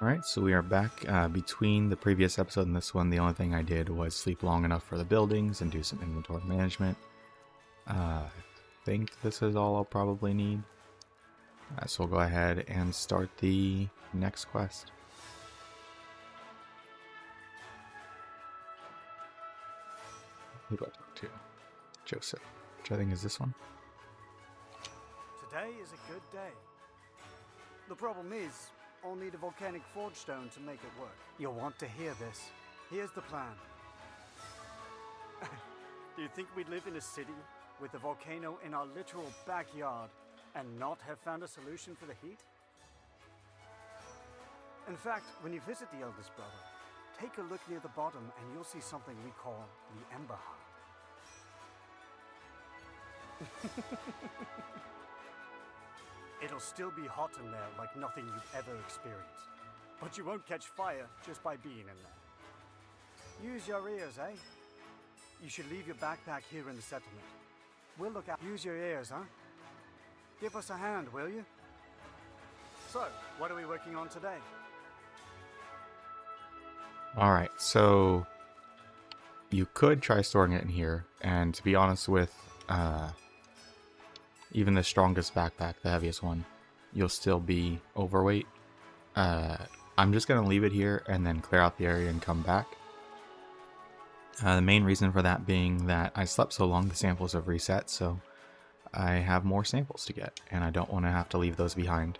Alright, so we are back. Between the previous episode and this one, the only thing I did was sleep long enough for the buildings and do some inventory management. I think this is all I'll probably need. So we'll go ahead and start the next quest. Who do I talk to? Joseph, which I think is this one. Today is a good day. The problem is, I'll need a volcanic forge stone to make it work. You'll want to hear this. Here's the plan. Do you think we'd live in a city with a volcano in our literal backyard and not have found a solution for the heat? In fact, when you visit the eldest brother, take a look near the bottom and you'll see something we call the Ember Heart. It'll still be hot in there like nothing you've ever experienced. But you won't catch fire just by being in there. Use your ears, eh? You should leave your backpack here in the settlement. We'll look out. Use your ears, huh? Give us a hand, will you? So, what are we working on today? Alright, so you could try storing it in here, and to be honest with even the strongest backpack, the heaviest one, you'll still be overweight. I'm just going to leave it here and then clear out the area and come back. The main reason for that being that I slept so long, the samples have reset, so I have more samples to get, and I don't want to have to leave those behind.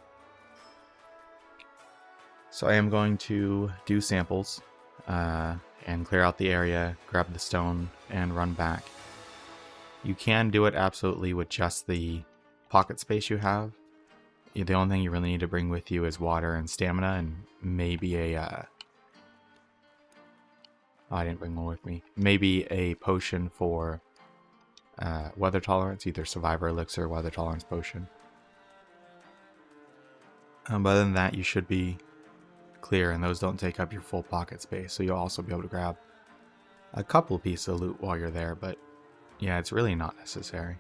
So I am going to do samples and clear out the area, grab the stone, and run back. You can do it absolutely with just the pocket space you have. The only thing you really need to bring with you is water and stamina and maybe a... oh, I didn't bring one with me. Maybe a potion for weather tolerance, either Survivor Elixir or Weather Tolerance Potion. But other than that, you should be clear, and those don't take up your full pocket space, so you'll also be able to grab a couple pieces of loot while you're there, but yeah, it's really not necessary.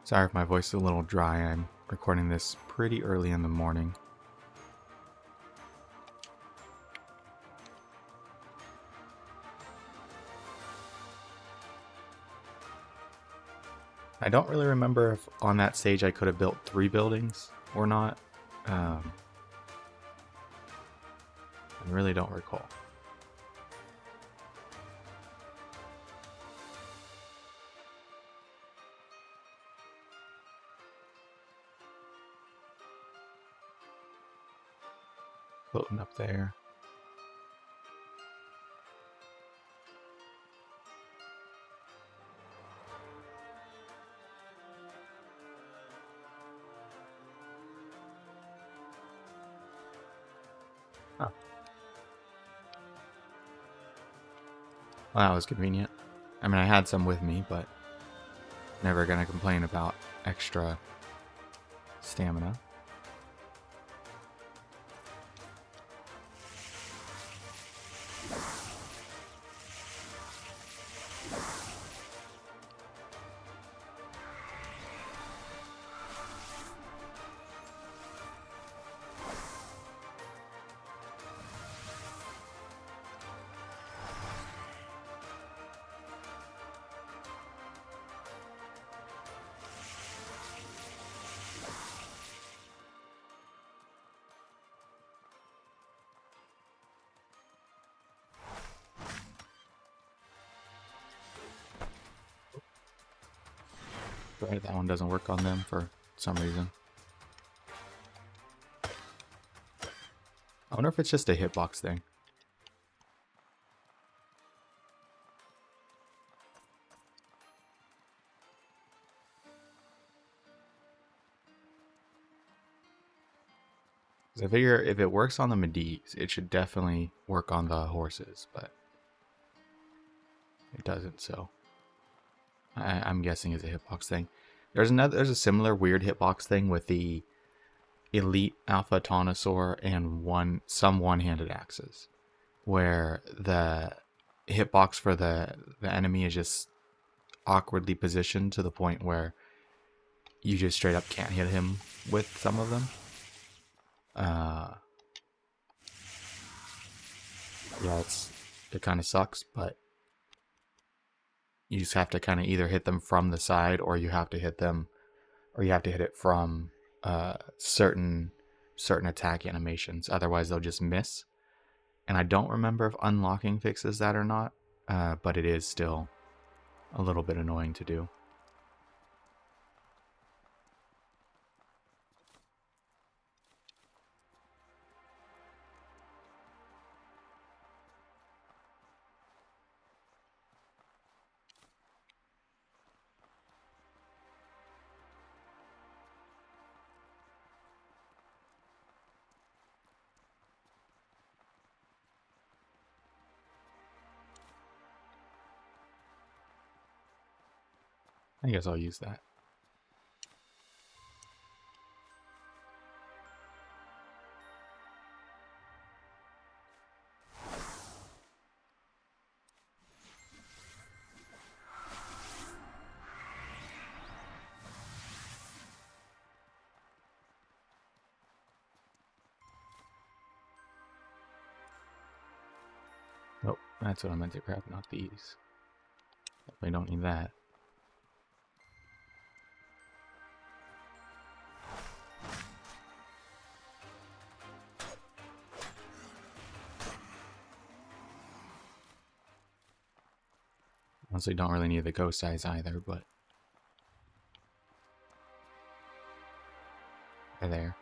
Sorry if my voice is a little dry. I'm recording this pretty early in the morning. I don't really remember if on that stage I could have built 3 buildings or not. I really don't recall. Floating up there. Oh. Well, that was convenient. I mean, I had some with me, but never gonna complain about extra stamina. Right, that one doesn't work on them for some reason. I wonder if it's just a hitbox thing. I figure if it works on the Medivhs, it should definitely work on the horses, but it doesn't, so I'm guessing it's a hitbox thing. There's a similar weird hitbox thing with the Elite Alpha Taunosaur and some one-handed axes, where the hitbox for the enemy is just awkwardly positioned to the point where you just straight up can't hit him with some of them. Yeah, it kind of sucks, but you just have to kind of either hit them from the side, or you have to hit them, or you have to hit it from certain attack animations. Otherwise, they'll just miss. And I don't remember if unlocking fixes that or not, but it is still a little bit annoying to do. I guess I'll use that. Oh, that's what I meant to grab, not these. Definitely don't need that. Honestly, don't really need the ghost eyes either, but they're there.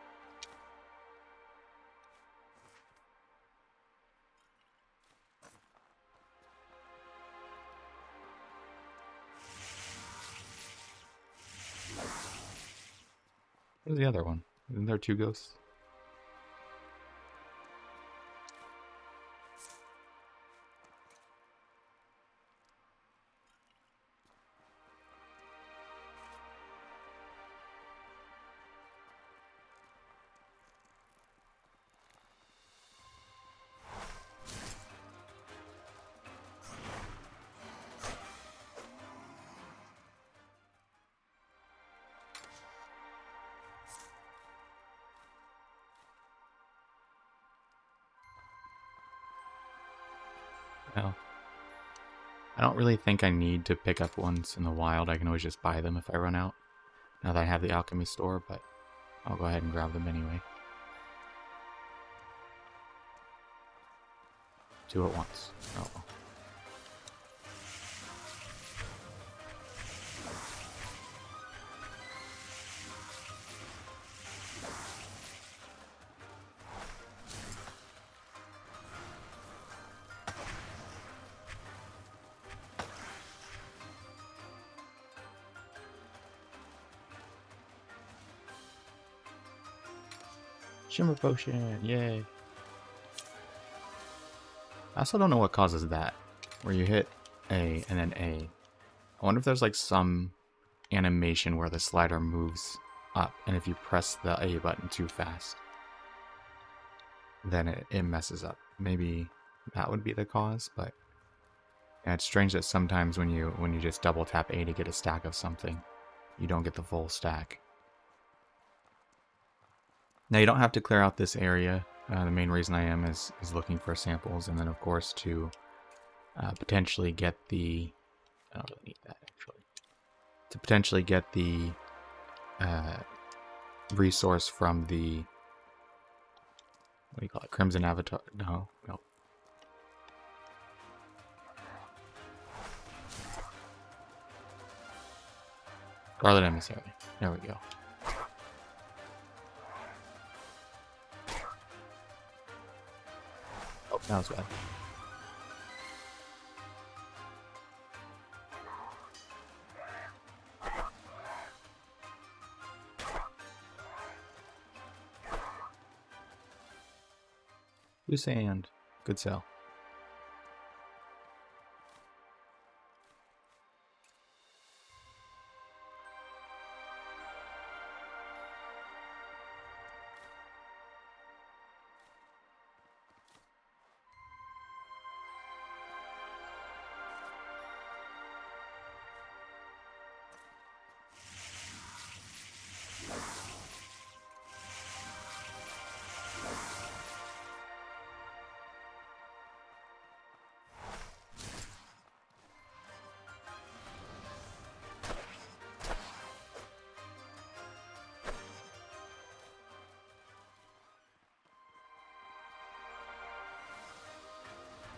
Where's the other one? Isn't there two ghosts? Well, I don't really think I need to pick up ones in the wild. I can always just buy them if I run out. Now that I have the alchemy store, but I'll go ahead and grab them anyway. Two at once. Oh well. Shimmer potion, yay. I also don't know what causes that, where you hit A and then A. I wonder if there's like some animation where the slider moves up, and if you press the A button too fast, then it messes up. Maybe that would be the cause, but yeah, it's strange that sometimes when you just double tap A to get a stack of something, you don't get the full stack. Now you don't have to clear out this area. The main reason I am is looking for samples, and then of course to potentially get the... I don't really need that actually. To potentially get the resource from the... What do you call it? Crimson Avatar? No. Scarlet Emissary. There we go. Oh, that was bad. Blue sand. Good sell.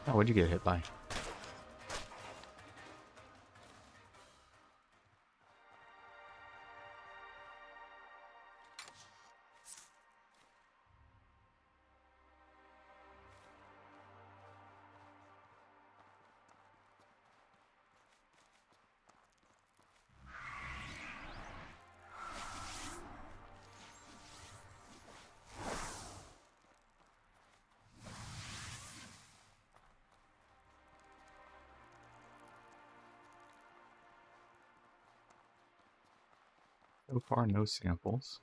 Oh, what'd you get hit by? So far, no samples.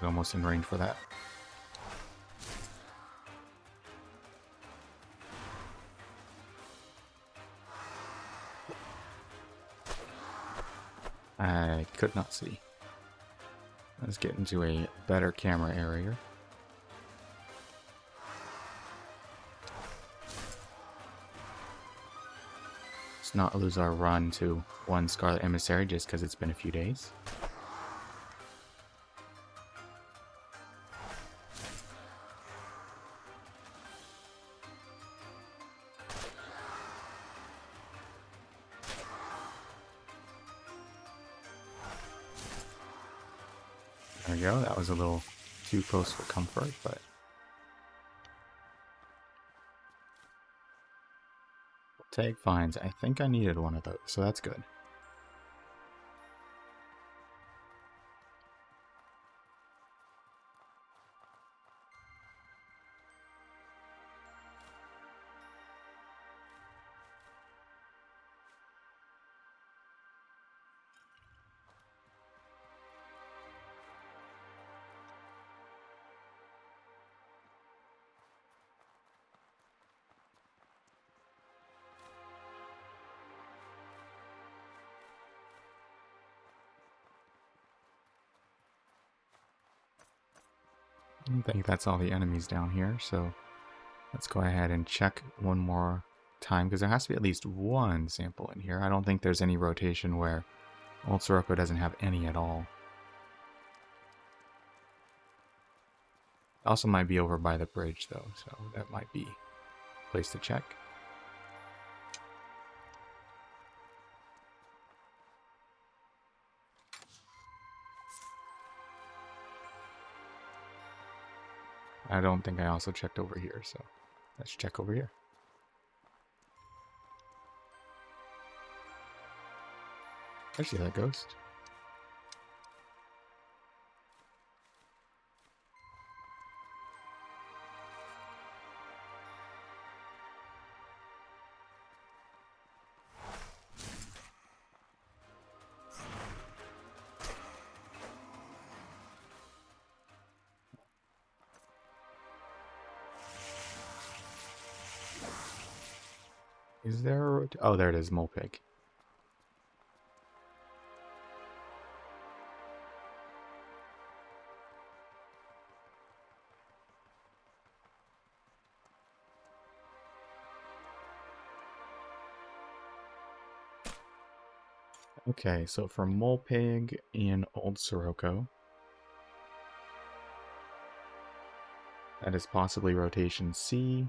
We're almost in range for that. I could not see. Let's get into a better camera area. Let's not lose our run to one Scarlet Emissary just because it's been a few days. There we go. That was a little too close for comfort, but tag finds. I think I needed one of those, so that's good. I think that's all the enemies down here, so let's go ahead and check one more time, because there has to be at least one sample in here. I don't think there's any rotation where Old Sirocco doesn't have any at all. Also might be over by the bridge, though, so that might be a place to check. I don't think I also checked over here, so let's check over here. I see that ghost. Is there a oh, there it is, Mole Pig. Okay, so for Mole Pig in Old Sirocco, that is possibly rotation C.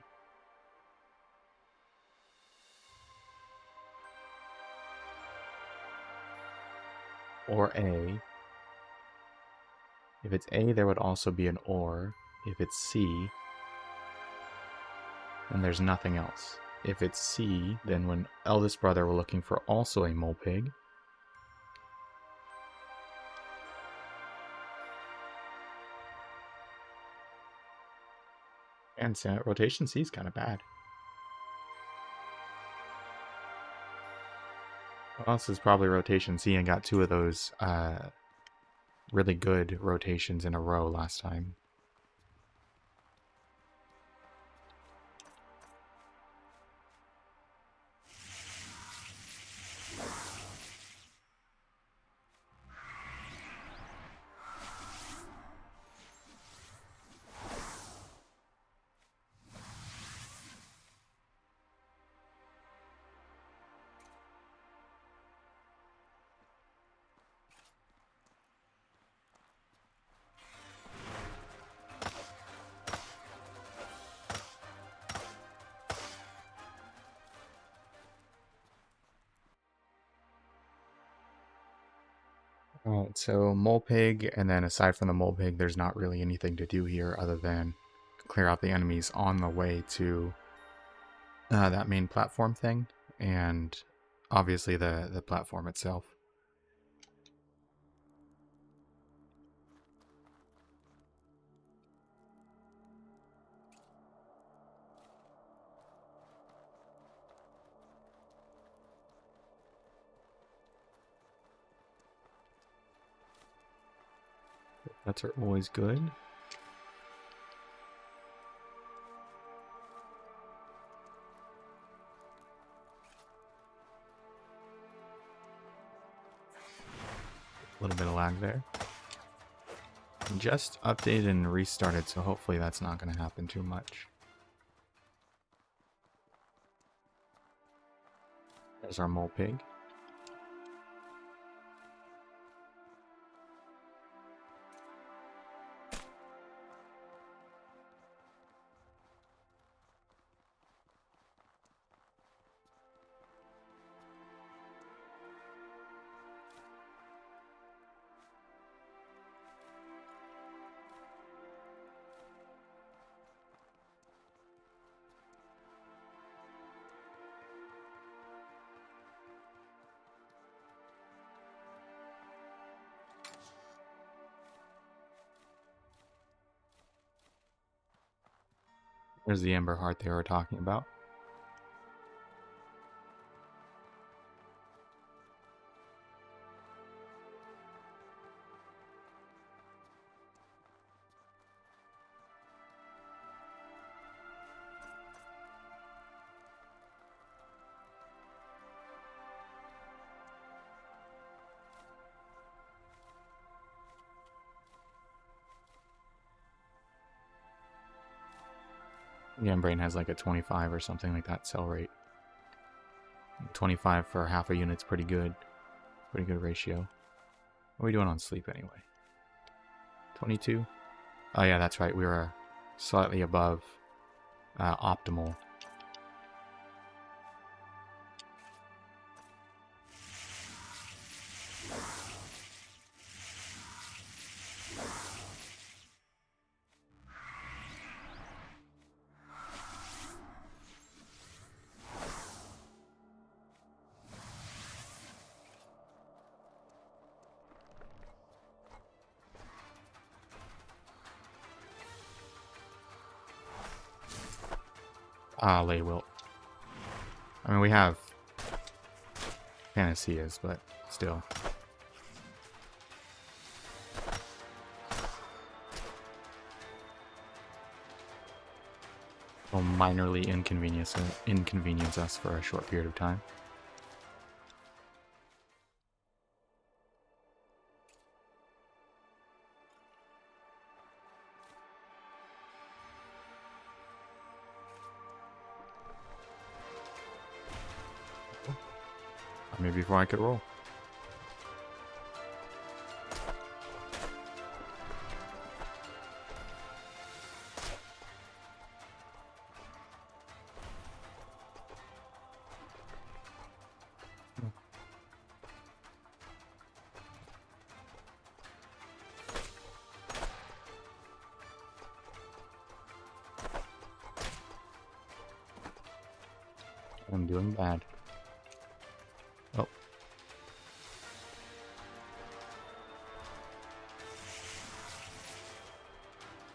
Or A. If it's A, there would also be an OR. If it's C, then there's nothing else. If it's C, then when Eldest Brother we're looking for also a Mole Pig. And rotation C is kind of bad. Well, this is probably rotation C and got two of those really good rotations in a row last time. Alright, so mole pig, and then aside from the mole pig, there's not really anything to do here other than clear out the enemies on the way to that main platform thing, and obviously the platform itself. Pets are always good. A little bit of lag there. Just updated and restarted, so hopefully that's not going to happen too much. There's our mole pig. There's the Ember Heart they were talking about. The Embrain has like a 25 or something like that sell rate. 25 for half a unit's pretty good. Pretty good ratio. What are we doing on sleep anyway? 22? Oh yeah, that's right. We were slightly above optimal. Lay wilt. I mean, we have Panaceas, but still. Will minorly inconvenience us for a short period of time. Maybe before I could roll. I'm doing bad. Oh.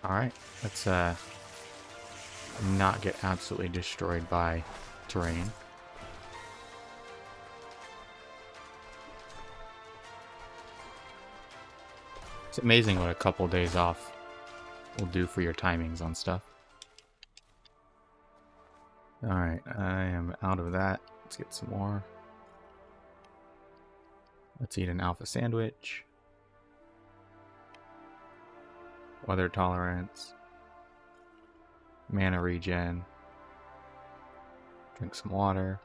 Alright, let's not get absolutely destroyed by terrain. It's amazing what a couple days off will do for your timings on stuff. Alright, I am out of that. Let's get some more. Let's eat an alpha sandwich. Weather tolerance. Mana regen. Drink some water.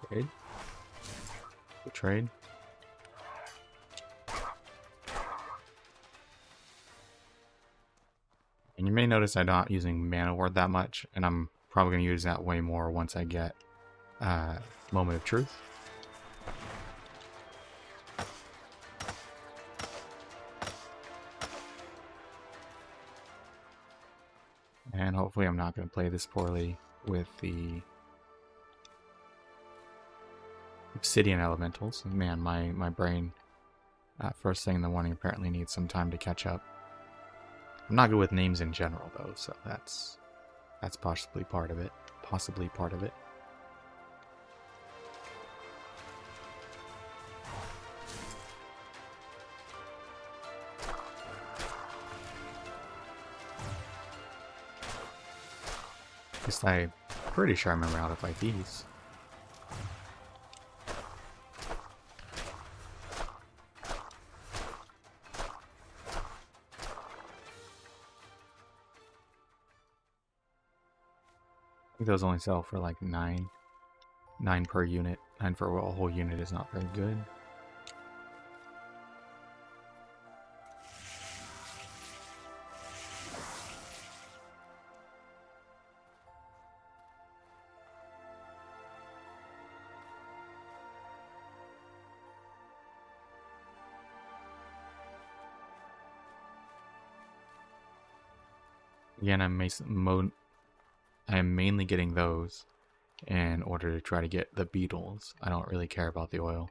Trade. Good trade. And you may notice I'm not using Mana Ward that much, and I'm probably going to use that way more once I get Moment of Truth. And hopefully I'm not going to play this poorly with the Obsidian Elementals. Man, my brain first thing in the morning apparently needs some time to catch up. I'm not good with names in general though, so that's possibly part of it. Possibly part of it. At least I'm pretty sure I remember how to fight these. I think those only sell for like 9 per unit. 9 for a whole unit is not very good. Again, I am mainly getting those in order to try to get the beetles. I don't really care about the oil.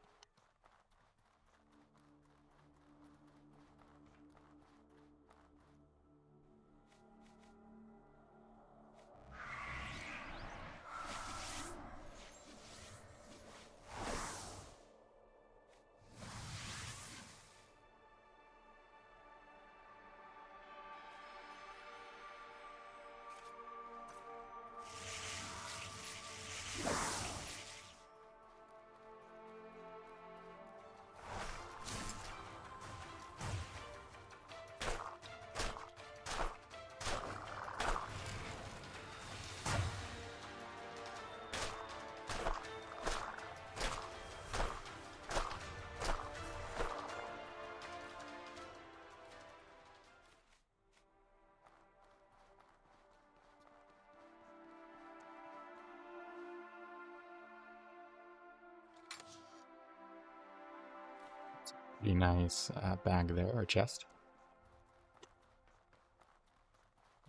Pretty nice bag there, or chest.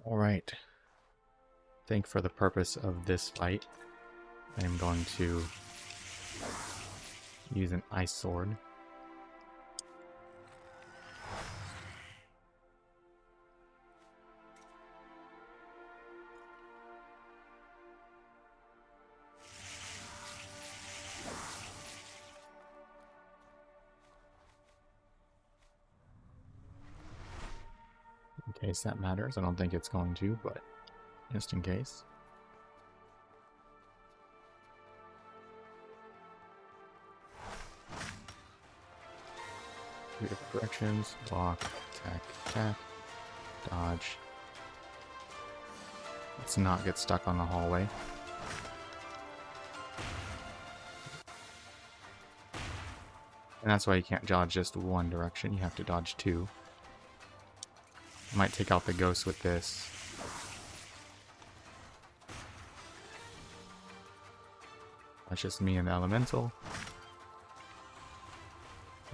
Alright. I think for the purpose of this fight, I am going to use an ice sword. In case that matters. I don't think it's going to, but just in case. Three different directions. Block, attack, attack, dodge. Let's not get stuck on the hallway. And that's why you can't dodge just one direction, you have to dodge two. Might take out the ghost with this. That's just me and the elemental.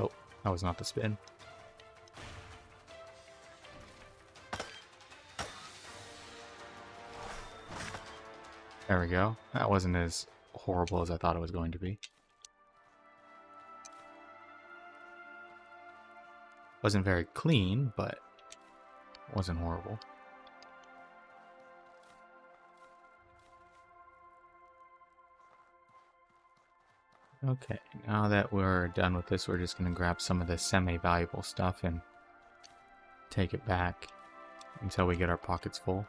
Oh, that was not the spin. There we go. That wasn't as horrible as I thought it was going to be. Wasn't very clean, but wasn't horrible. Okay, now that we're done with this, we're just going to grab some of the semi-valuable stuff and take it back until we get our pockets full.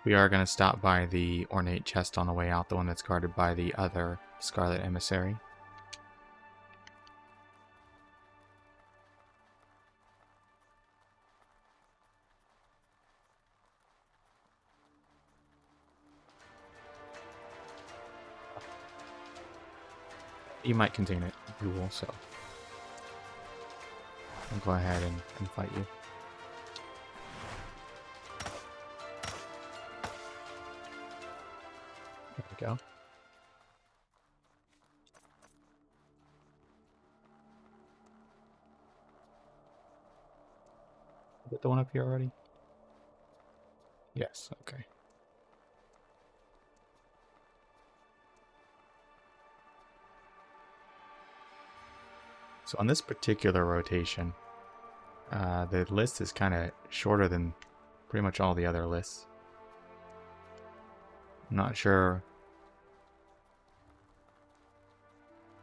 We are going to stop by the ornate chest on the way out, the one that's guarded by the other Scarlet Emissary. You might contain it, Jewel, so I'll go ahead and fight you. There we go. Is it the one up here already? Yes, okay. So on this particular rotation, the list is kind of shorter than pretty much all the other lists. I'm not sure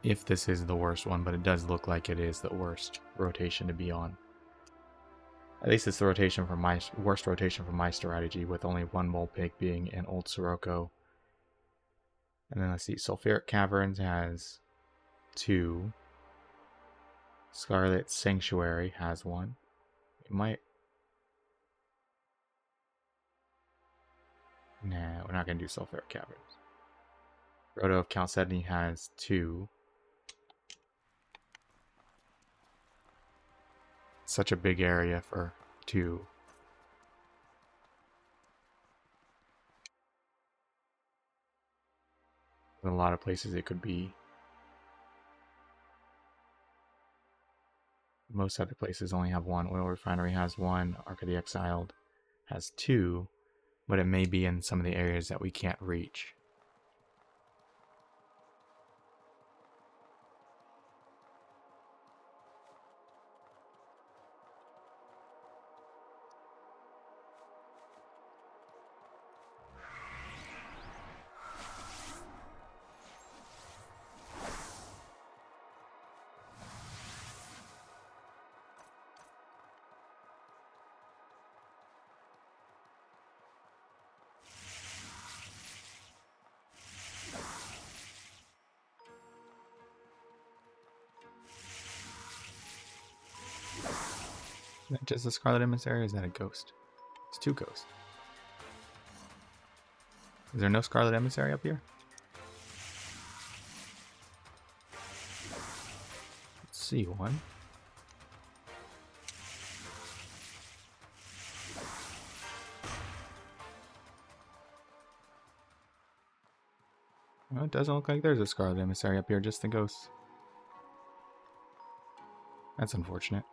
if this is the worst one, but it does look like it is the worst rotation to be on. At least it's the rotation for my worst rotation for my strategy, with only one mole pig being an old Sirocco. And then let's see, Sulfuric Caverns has 2. Scarlet Sanctuary has 1. It might... Nah, we're not going to do Sulfuric Caverns. Grotto of Chalcedony has 2. Such a big area for 2. In a lot of places it could be. Most other places only have 1. Oil Refinery has 1. Ark of the Exiled has 2. But it may be in some of the areas that we can't reach. Is that just a Scarlet Emissary, or is that a ghost? It's 2 ghosts. Is there no Scarlet Emissary up here? Let's see one. Well, it doesn't look like there's a Scarlet Emissary up here, just the ghosts. That's unfortunate.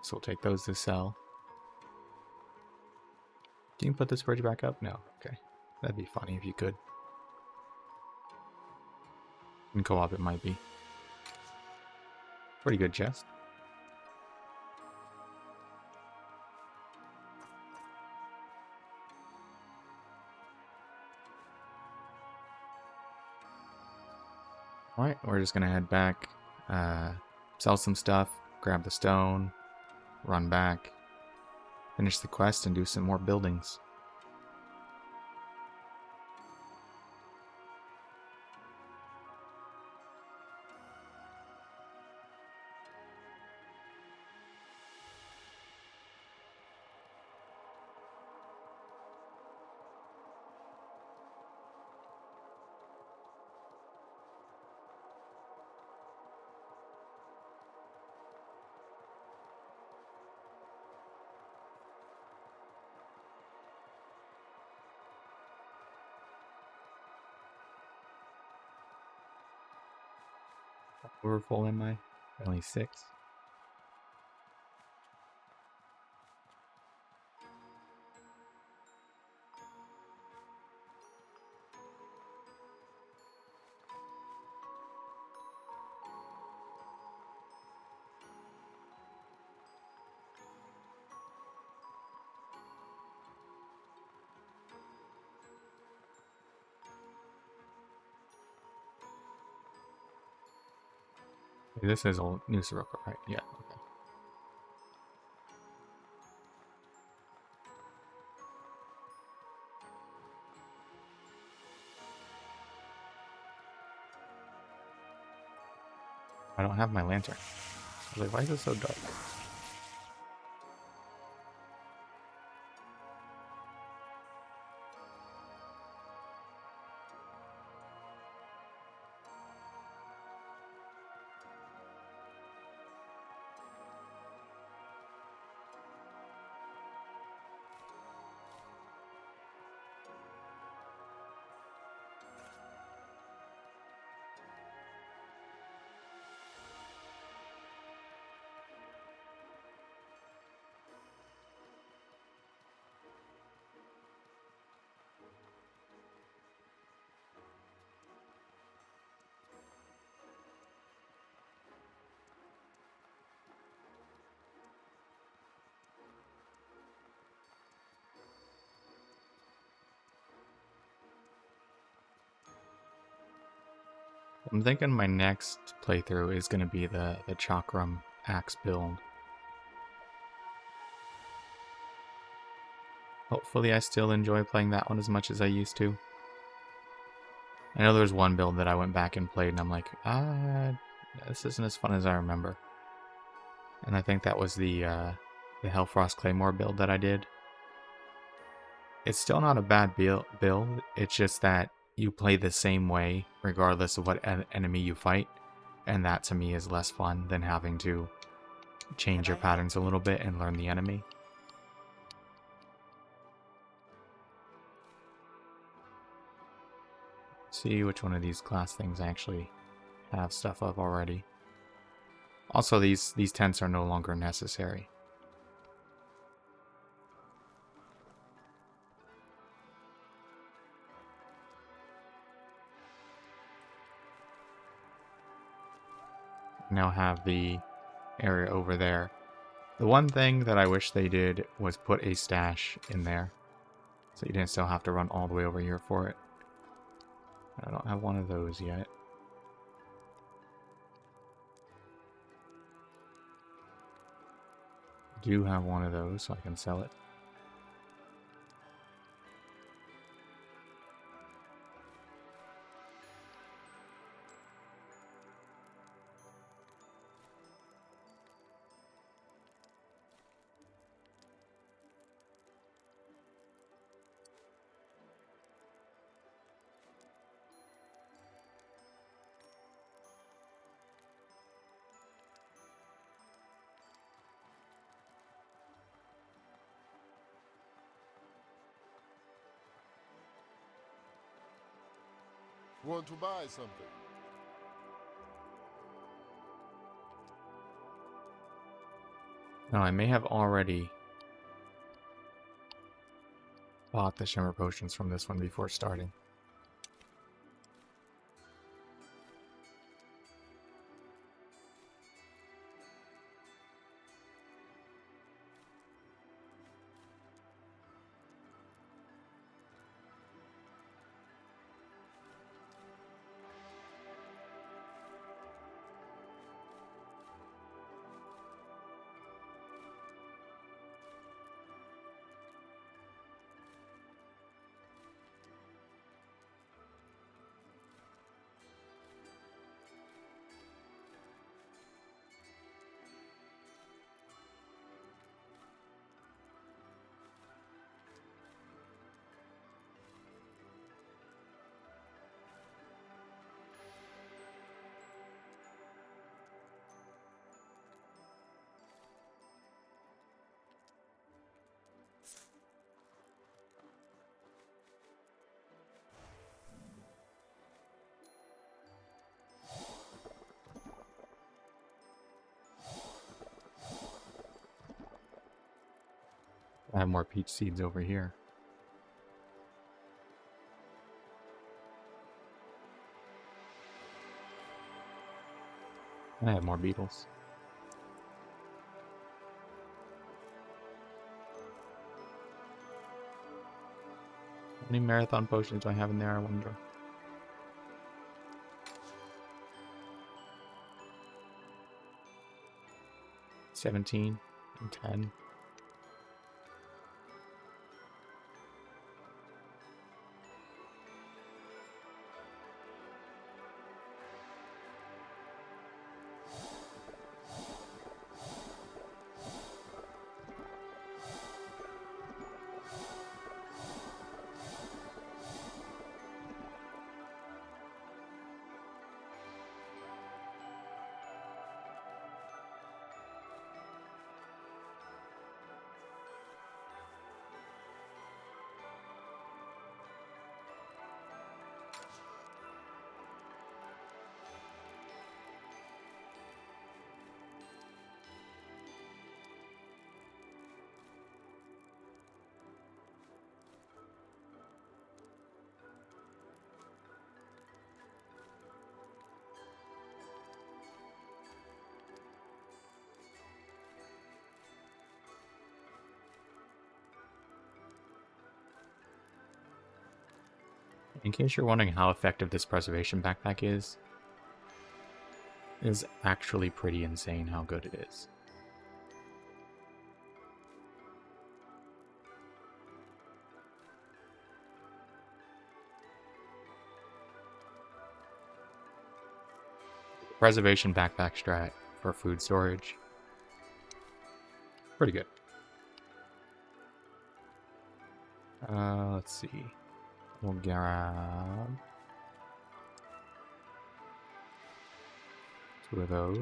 So we'll take those to sell. Can you put this bridge back up? No. Okay. That'd be funny if you could. In co-op it might be. Pretty good chest. Alright, we're just gonna head back, sell some stuff, grab the stone, run back, finish the quest, and do some more buildings. We're full in my only 6. This is old new Sirocco, right? Yeah, okay. I don't have my lantern. I was like, why is it so dark? I'm thinking my next playthrough is going to be the Chakram Axe build. Hopefully I still enjoy playing that one as much as I used to. I know there was one build that I went back and played and I'm like, this isn't as fun as I remember. And I think that was the Hellfrost Claymore build that I did. It's still not a bad build, it's just that you play the same way regardless of what enemy you fight. And that to me is less fun than having to change your patterns a little bit and learn the enemy. See which one of these class things I actually have stuff of already. Also, these tents are no longer necessary. Now have the area over there. The one thing that I wish they did was put a stash in there, so you didn't still have to run all the way over here for it. I don't have one of those yet. Do have one of those, so I can sell it. Want to buy something? Now, I may have already bought the shimmer potions from this one before starting. I have more peach seeds over here. And I have more beetles. How many marathon potions do I have in there, I wonder? 17 and 10. In case you're wondering how effective this preservation backpack is, is actually pretty insane how good it is. Preservation backpack strat for food storage. Pretty good. Let's see. We'll grab 2 of those.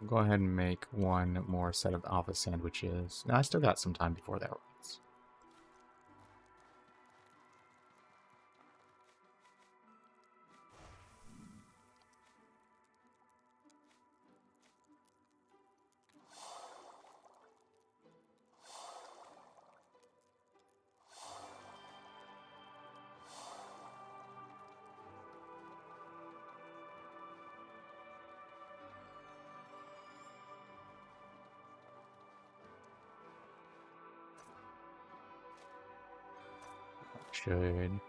We'll go ahead and make 1 more set of alpha sandwiches. Now I still got some time before that runs. Should.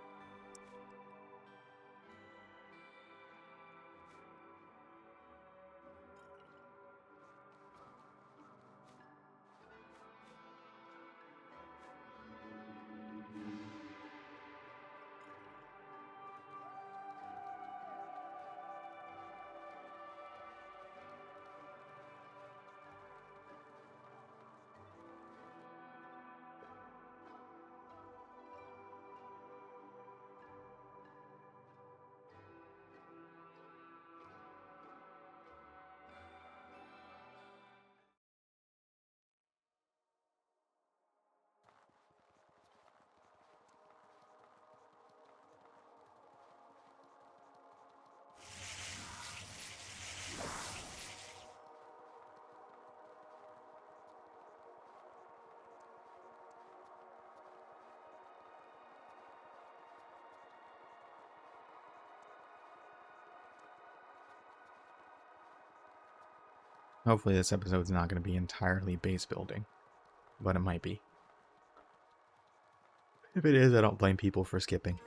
Hopefully this episode's not going to be entirely base building, but it might be. If it is, I don't blame people for skipping.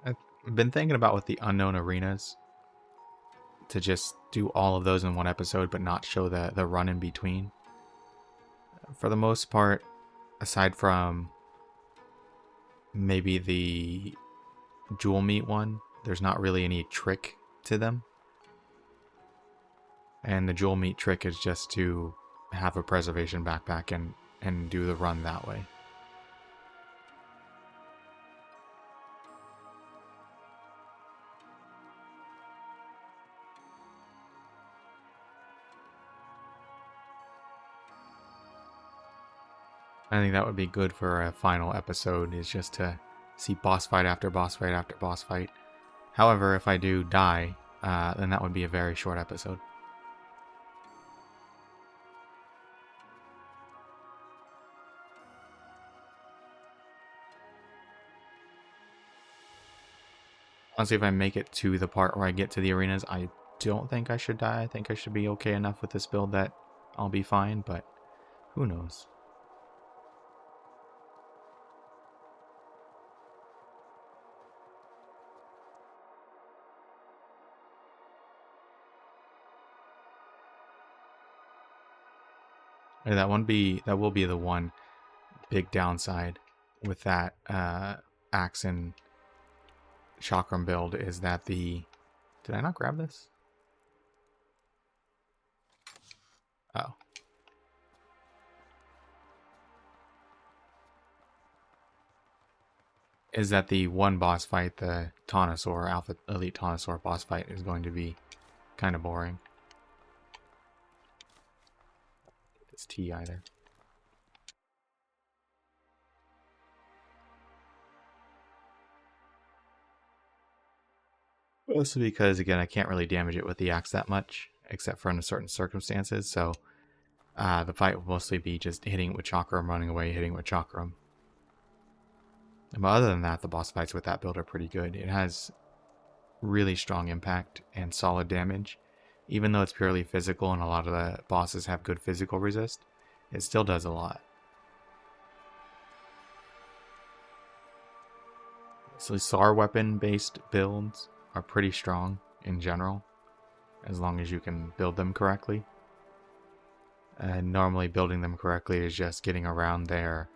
I've been thinking about with the unknown arenas to just do all of those in one episode but not show the run in between. For the most part, aside from maybe the jewel meat one, there's not really any trick to them. And the jewel meat trick is just to have a preservation backpack and do the run that way. I think that would be good for a final episode, is just to see boss fight after boss fight after boss fight. However, if I do die, then that would be a very short episode. Honestly, if I make it to the part where I get to the arenas, I don't think I should die. I think I should be okay enough with this build that I'll be fine, but who knows? And that will be the one big downside with that axe and chakram build, is that did I not grab this? Oh. Is that the one boss fight, the Taunosaur, Alpha Elite Taunosaur boss fight, is going to be kind of boring. It's tea either. Mostly because, again, I can't really damage it with the axe that much, except for in certain circumstances, so the fight will mostly be just hitting it with chakram, running away, hitting it with chakram. But other than that, the boss fights with that build are pretty good. It has really strong impact and solid damage. Even though it's purely physical and a lot of the bosses have good physical resist, it still does a lot. So SAR weapon based builds are pretty strong in general, as long as you can build them correctly. And normally building them correctly is just getting around their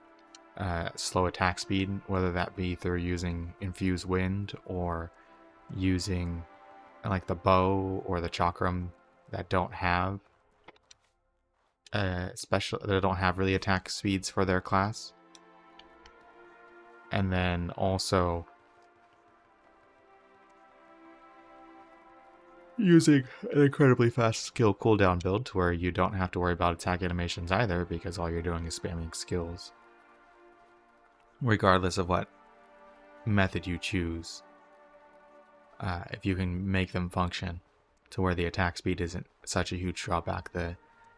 slow attack speed, whether that be through using Infused Wind or using like the bow or the chakram that don't have they don't have really attack speeds for their class. And then also using an incredibly fast skill cooldown build to where you don't have to worry about attack animations either, because all you're doing is spamming skills. Regardless of what method you choose, if you can make them function to where the attack speed isn't such a huge drawback, the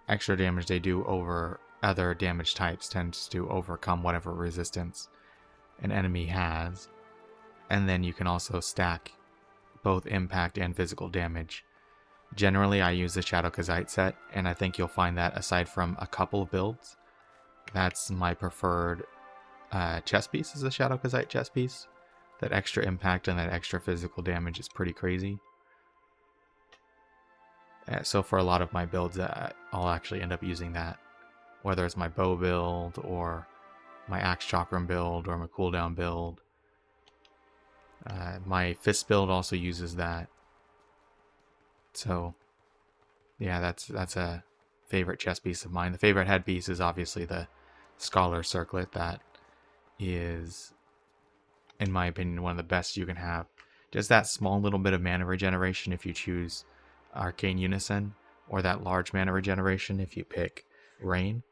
extra damage they do over other damage types tends to overcome whatever resistance an enemy has. And then you can also stack both impact and physical damage. Generally, I use the Shadow Kazite set, and I think you'll find that aside from a couple of builds, that's my preferred chess piece, is the Shadow Kazite chess piece. That extra impact and that extra physical damage is pretty crazy. So for a lot of my builds, I'll actually end up using that. Whether it's my bow build, or my axe chakram build, or my cooldown build. My fist build also uses that. So, yeah, that's a favorite chess piece of mine. The favorite headpiece is obviously the Scholar Circlet. That is, in my opinion, one of the best you can have. Just that small little bit of mana regeneration if you choose Arcane Unison, or that large mana regeneration if you pick Rain.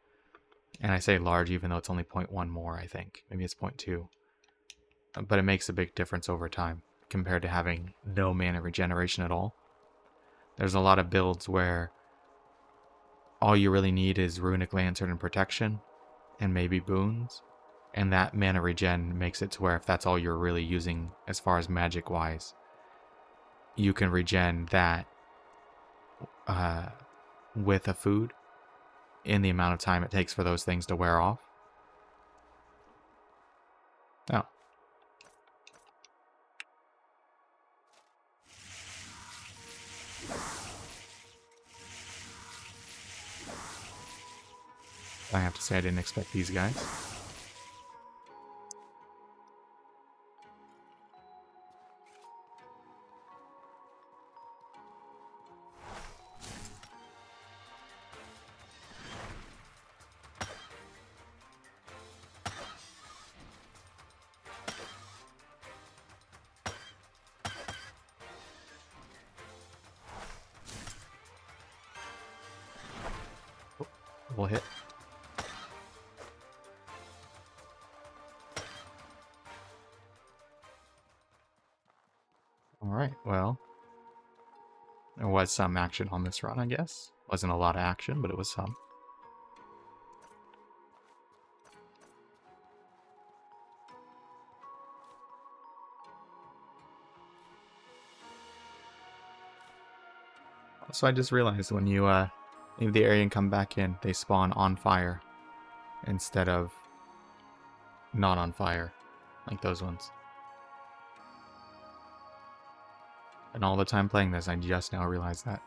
And I say large even though it's only 0.1 more, I think. Maybe it's 0.2. But it makes a big difference over time compared to having no mana regeneration at all. There's a lot of builds where all you really need is Runic Lantern and Protection, and maybe boons. And that mana regen makes it to where if that's all you're really using as far as magic wise, you can regen that with a food in the amount of time it takes for those things to wear off. Oh. I have to say I didn't expect these guys. We'll hit. Alright, well, there was some action on this run, I guess. Wasn't a lot of action, but it was some. So I just realized when you leave the area and come back in, they spawn on fire instead of not on fire, like those ones. And all the time playing this, I just now realized that.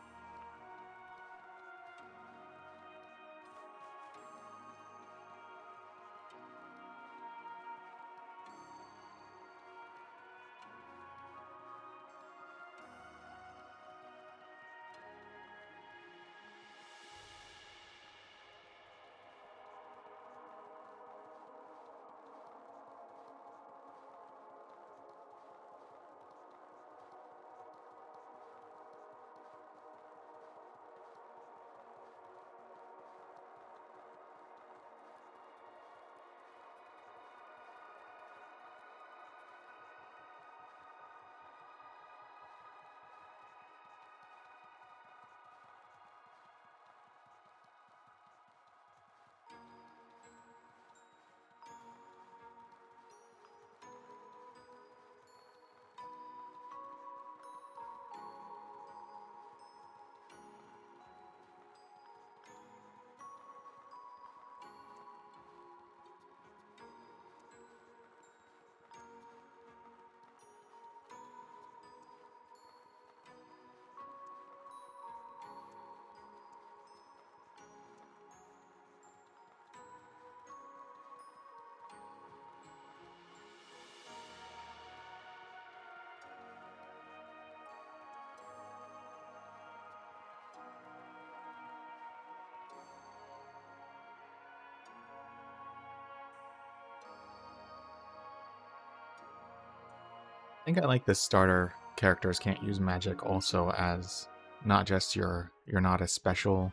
think I like the starter characters can't use magic also as not just you're not a special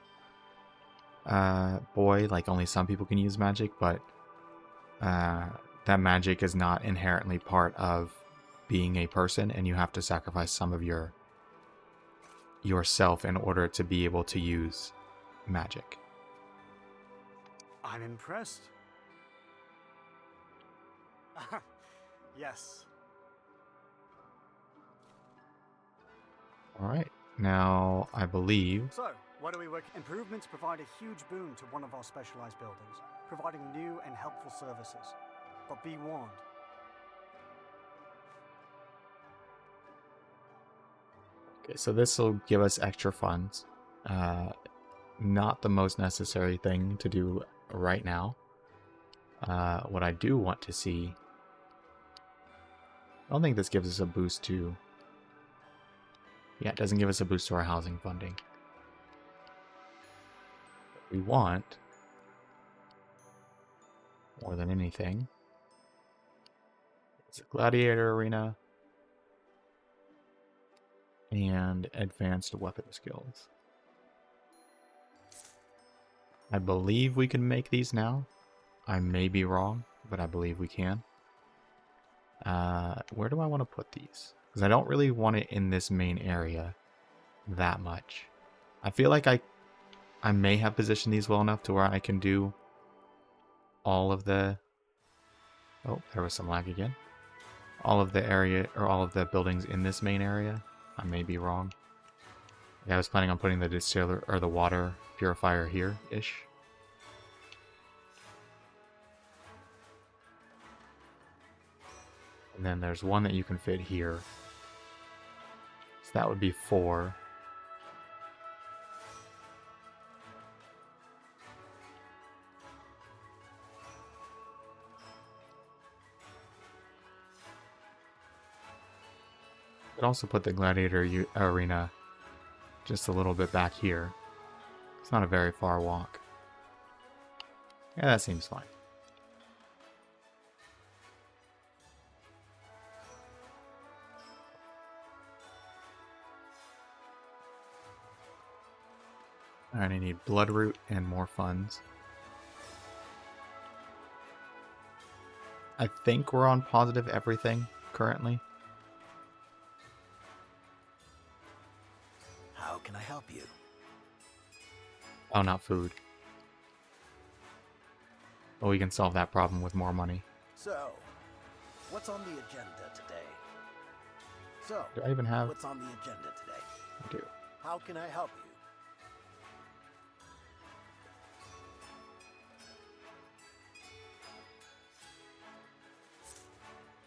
boy, like only some people can use magic, but that magic is not inherently part of being a person, and you have to sacrifice some of yourself in order to be able to use magic. I'm impressed. Yes. All right, now I believe So, what do we work? Improvements provide a huge boon to one of our specialized buildings, providing new and helpful services. But be warned. okay, so this will give us extra funds. Not the most necessary thing to do right now. What I do want to see, I don't think this gives us a boost to, yeah, it doesn't give us a boost to our housing funding. What we want, more than anything, is a gladiator arena and advanced weapon skills. I believe we can make these now. I may be wrong, but I believe we can. Where do I want to put these? Because I don't really want it in this main area that much. I feel like I may have positioned these well enough to where I can do all of the... Oh, there was some lag again. All of the area, or all of the buildings in this main area. I may be wrong. Yeah, I was planning on putting the distiller, or the water purifier here-ish. And then there's one that you can fit here. So that would be 4. Could also put the gladiator arena just a little bit back here. It's not a very far walk. Yeah, that seems fine. Alright, I need bloodroot and more funds. I think we're on positive everything currently. How can I help you? Oh, not food. But we can solve that problem with more money. So, what's on the agenda today? So, Do I even have? what's on the agenda today? I do. How can I help you?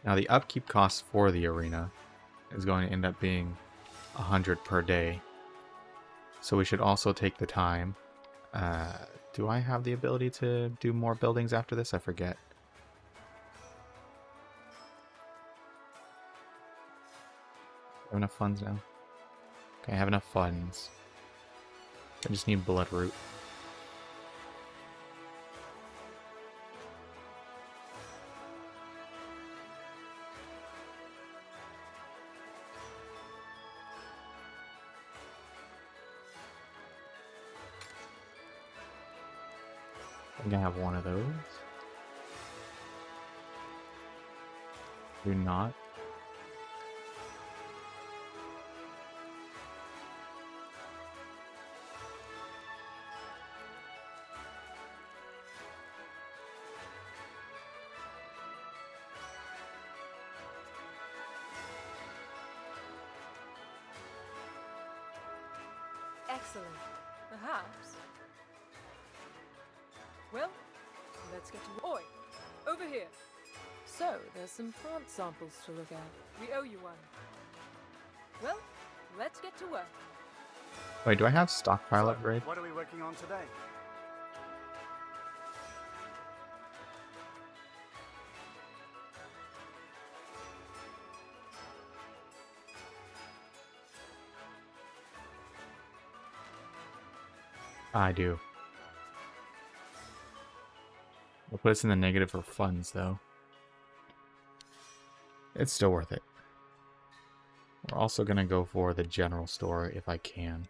Now the upkeep cost for the arena is going to end up being 100 per day. So we should also take the time. Do I have the ability to do more buildings after this? I forget. Have enough funds now? Okay, I have enough funds. I just need bloodroot. I think I have one of those. Do not. Excellent. Perhaps. Well, let's get to... Oi! Over here! So, there's some plant samples to look at. We owe you one. Well, let's get to work. Wait, do I have stockpile upgrade? What are we working on today? I do. We'll put us in the negative for funds, though. It's still worth it. We're also going to go for the general store if I can.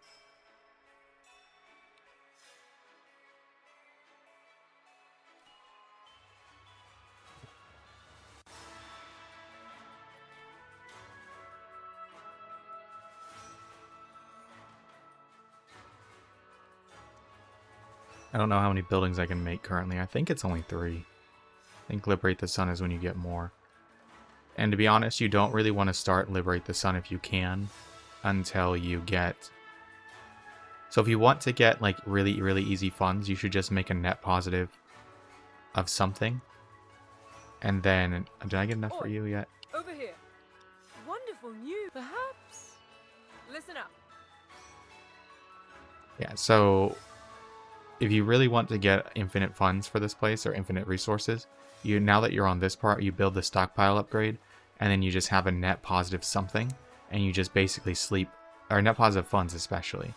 I don't know how many buildings I can make currently. I think it's only 3. I think Liberate the Sun is when you get more. And to be honest, you don't really want to start Liberate the Sun if you can until you get... So if you want to get like really, really easy funds, you should just make a net positive of something. And then... Did I get enough for you yet? Over here. Wonderful news. Perhaps. Listen up. Yeah, so... If you really want to get infinite funds for this place or infinite resources, now that you're on this part, you build the stockpile upgrade, and then you just have a net positive something, and you just basically sleep, or net positive funds especially,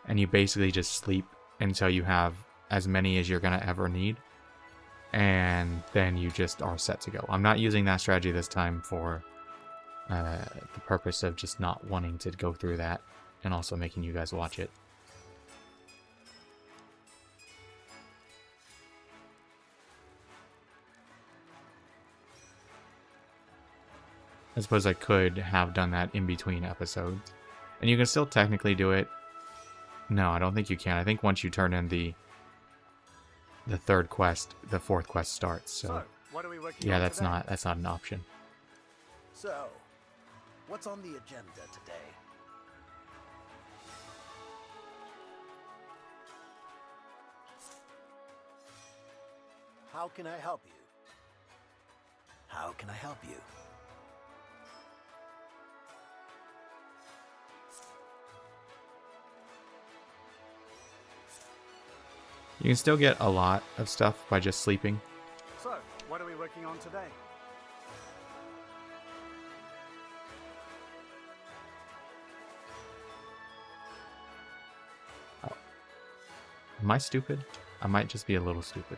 and you basically just sleep until you have as many as you're going to ever need, and then you just are set to go. I'm not using that strategy this time for the purpose of just not wanting to go through that, and also making you guys watch it. I suppose I could have done that in between episodes. And you can still technically do it. No, I don't think you can. I think once you turn in the third quest, the fourth quest starts. So what are we working yeah, on that's today? not an option. So, what's on the agenda today? How can I help you? How can I help you? You can still get a lot of stuff by just sleeping. So, what are we working on today? Am I stupid? I might just be a little stupid.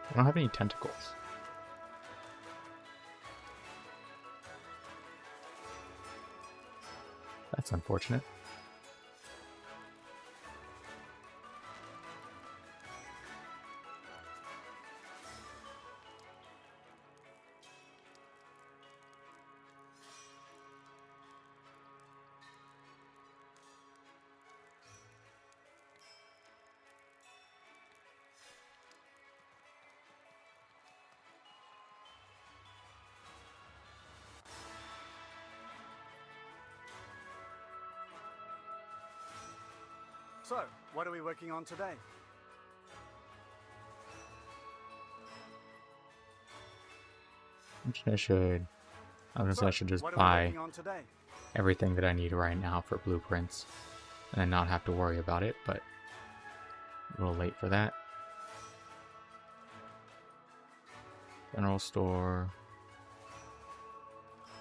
I don't have any tentacles. That's unfortunate. So, what are we working on today? I should. I was gonna say I should just what are we buy working on today? everything that I need right now for blueprints, and then not have to worry about it. But a little late for that. General store.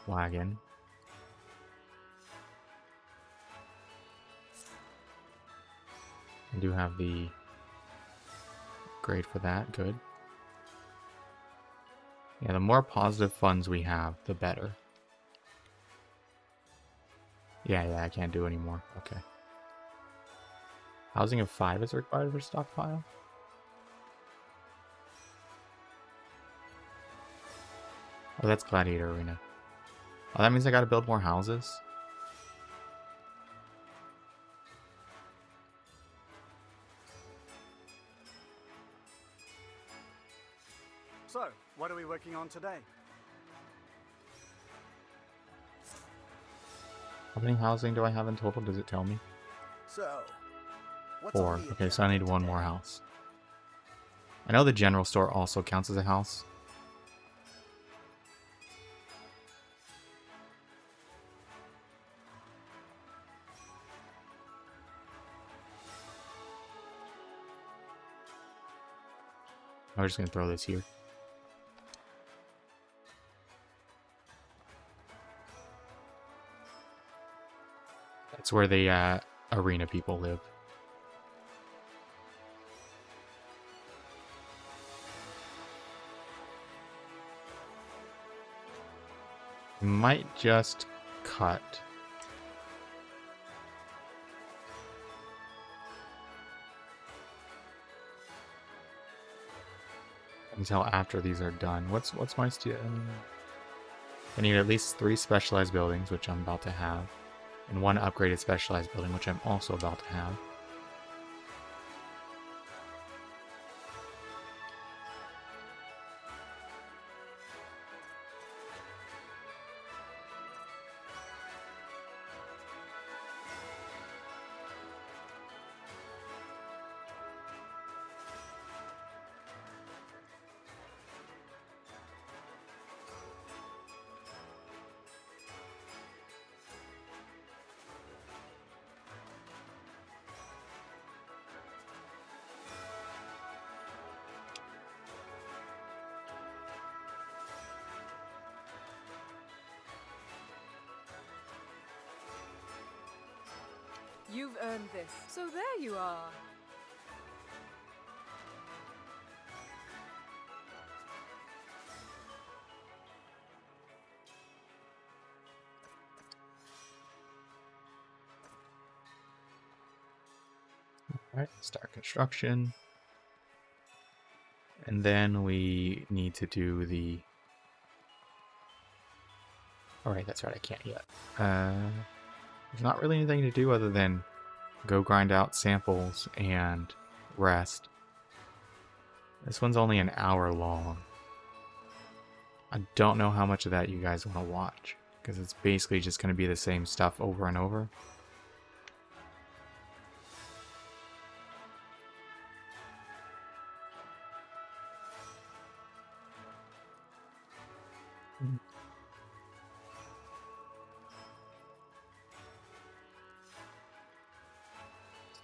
Wagon. I do have the grade for that. Good. Yeah, the more positive funds we have, the better. Yeah, I can't do anymore. Okay. Housing of 5 is required for stockpile? Oh, that's Gladiator Arena. Oh, that means I gotta build more houses? So, what are we working on today? How many housing do I have in total? Does it tell me? So, what's 4. on the Okay, so I need agenda one today? more house. I know the general store also counts as a house. I'm just going to throw this here. That's where the arena people live. Might just cut. Until after these are done. What's my I need at least 3 specialized buildings, which I'm about to have, and 1 upgraded specialized building, which I'm also about to have. You've earned this. So there you are. Alright, start construction. And then we need to do the... Alright, that's right, I can't yet. There's not really anything to do other than go grind out samples and rest. This one's only an hour long. I don't know how much of that you guys want to watch, because it's basically just going to be the same stuff over and over.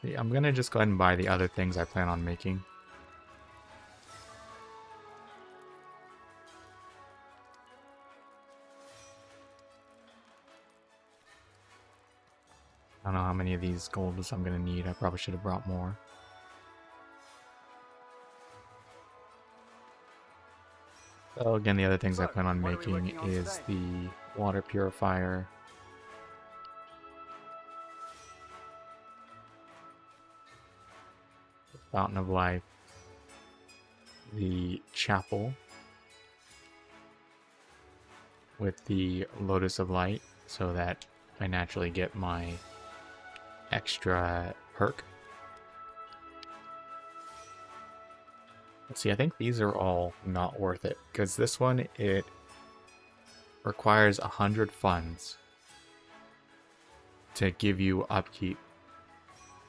See, I'm going to just go ahead and buy the other things I plan on making. I don't know how many of these golds I'm going to need. I probably should have brought more. So again, the other things I plan on what are we making working on is today? the water purifier, the Fountain of Life, the chapel with the Lotus of Light, so that I naturally get my extra perk. Let's see, I think these are all not worth it, because this one, it requires 100 funds to give you upkeep,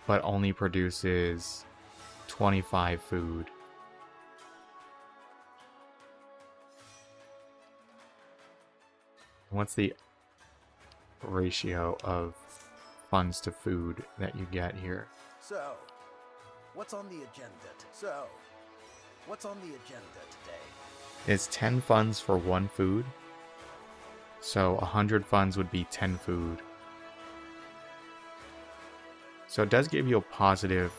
but only produces 25 food. What's the ratio of funds to food that you get here? So, what's on the agenda? What's on the agenda today? It's 10 funds for 1 food. So 100 funds would be 10 food. So it does give you a positive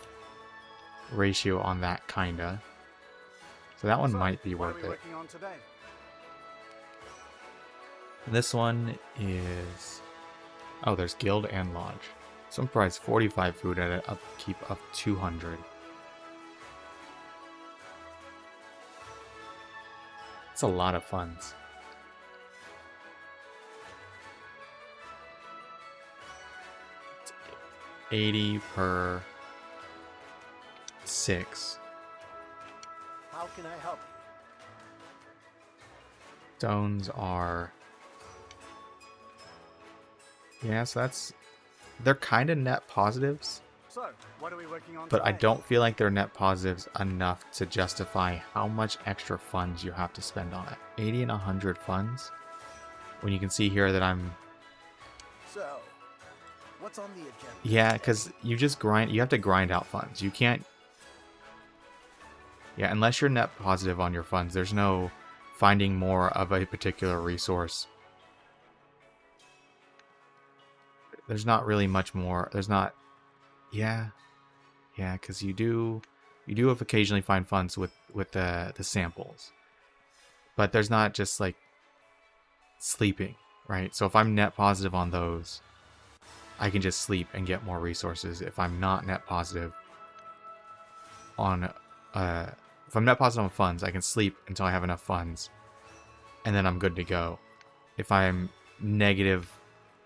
ratio on that, kinda. So that one might be what worth are we it. working on today? This one is... Oh, there's guild and lodge. Some price 45 food at an upkeep of 200. That's a lot of funds. It's 80 per 6. How can I help you? Stones are Yeah, so they're kind of net positives, So, what are we working on but I today? don't feel like they're net positives enough to justify how much extra funds you have to spend on it. 80 and 100 funds. When you can see here that I'm... So, what's on the agenda? Yeah, today? because you have to grind out funds. You can't... Yeah, unless you're net positive on your funds, there's no finding more of a particular resource. There's not really much more. There's not... Yeah, because you do occasionally find funds with the samples, but there's not just like sleeping, right? So if I'm net positive on those, I can just sleep and get more resources. If I'm not net positive on if I'm net positive on funds, I can sleep until I have enough funds, and then I'm good to go. If I'm negative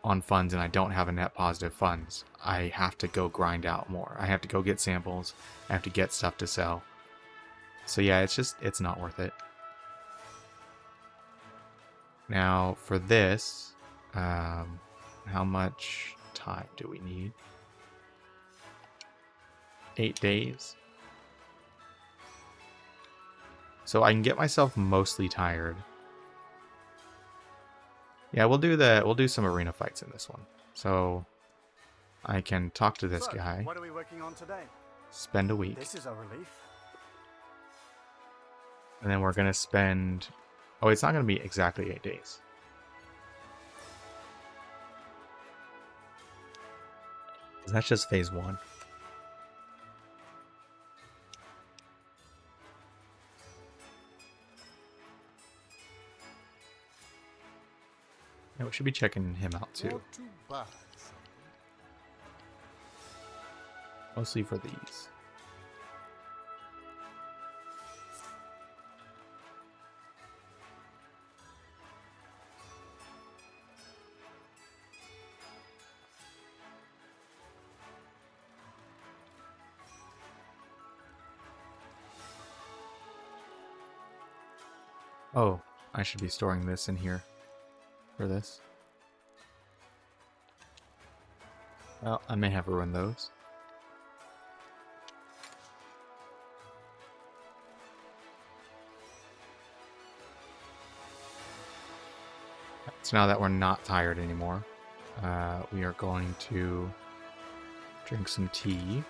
on funds and I don't have a net positive funds, I have to go grind out more. I have to go get samples. I have to get stuff to sell. So yeah, it's not worth it. Now for this, how much time do we need? 8 days. So I can get myself mostly tired. Yeah, we'll do some arena fights in this one. So I can talk to this So, guy, what are we working on today? spend a week, This is a relief. and then we're gonna spend... Oh, it's not gonna be exactly 8 days. That's just phase 1. Yeah, we should be checking him out too. Want to buy something? Mostly for these. Oh, I should be storing this in here for this. Well, I may have ruined those. So now that we're not tired anymore, we are going to drink some tea.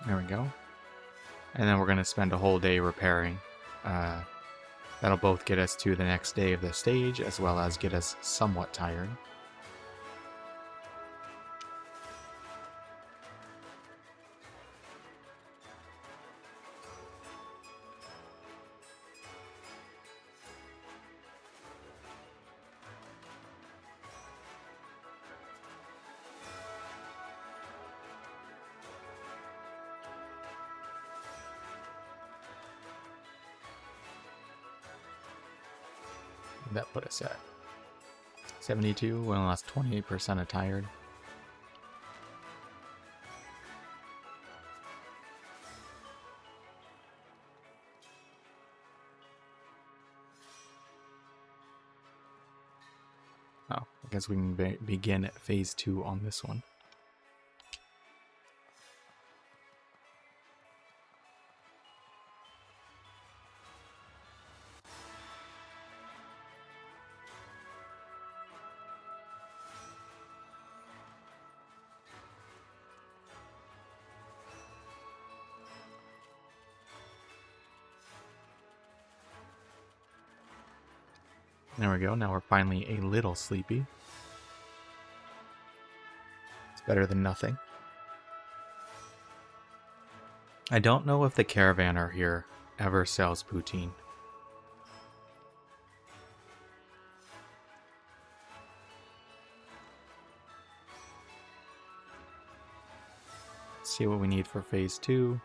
There we go. And then we're going to spend a whole day repairing. That'll both get us to the next day of the stage, as well as get us somewhat tired. That put us at 72. We only lost 28% of tired. Oh, I guess we can begin at phase 2 on this one. There we go. Now we're finally a little sleepy. It's better than nothing. I don't know if the caravaner here ever sells poutine. Let's see what we need for phase 2.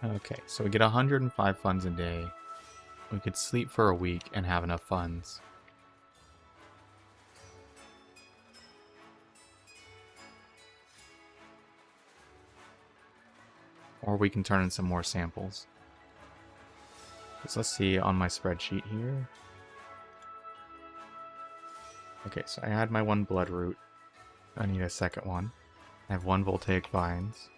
Okay, so we get 105 funds a day. We could sleep for a week and have enough funds. Or we can turn in some more samples. So let's see on my spreadsheet here. Okay, so I had my one blood root. I need a second one. I have one voltaic vines.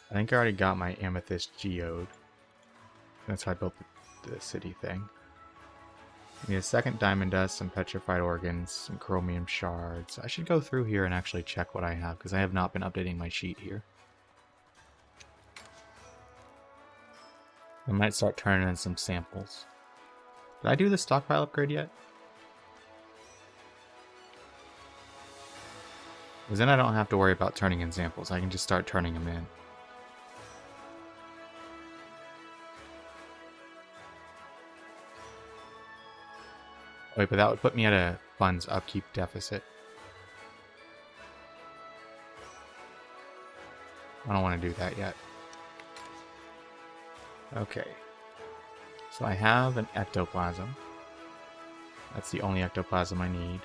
I think I already got my amethyst geode. That's how I built the city thing. I need a second diamond dust, some petrified organs, some chromium shards. I should go through here and actually check what I have, because I have not been updating my sheet here. I might start turning in some samples. Did I do the stockpile upgrade yet? Because then I don't have to worry about turning in samples. I can just start turning them in. Wait, but that would put me at a funds upkeep deficit. I don't want to do that yet. Okay. So I have an ectoplasm. That's the only ectoplasm I need.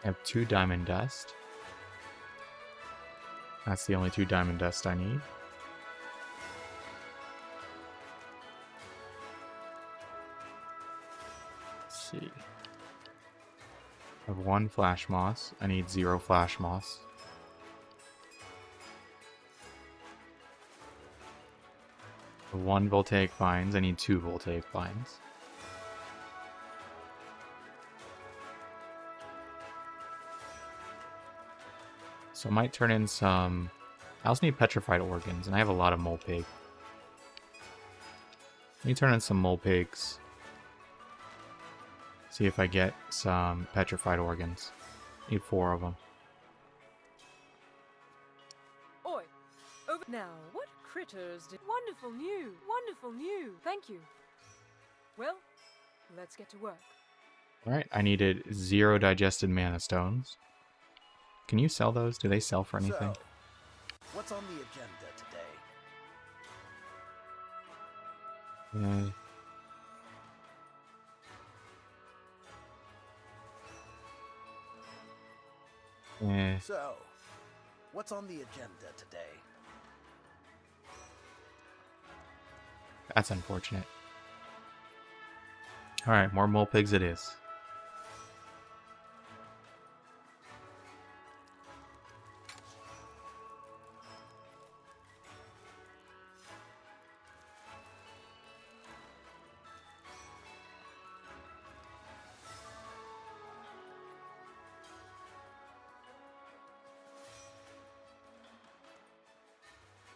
I have 2 diamond dust. That's the only 2 diamond dust I need. Let's see. I have 1 flash moss. I need 0 flash moss. I have 1 voltaic vines. I need 2 voltaic vines. So I might turn in some... I also need petrified organs, and I have a lot of mole pig. Let me turn in some mole pigs. See if I get some petrified organs. Need 4 of them. Oi! Over now, what critters did... Wonderful new! Wonderful new! Thank you. Well, let's get to work. Alright, I needed 0 digested mana stones. Can you sell those? Do they sell for anything? So, what's on the agenda today? So, what's on the agenda today? That's unfortunate. Alright, more mole pigs it is.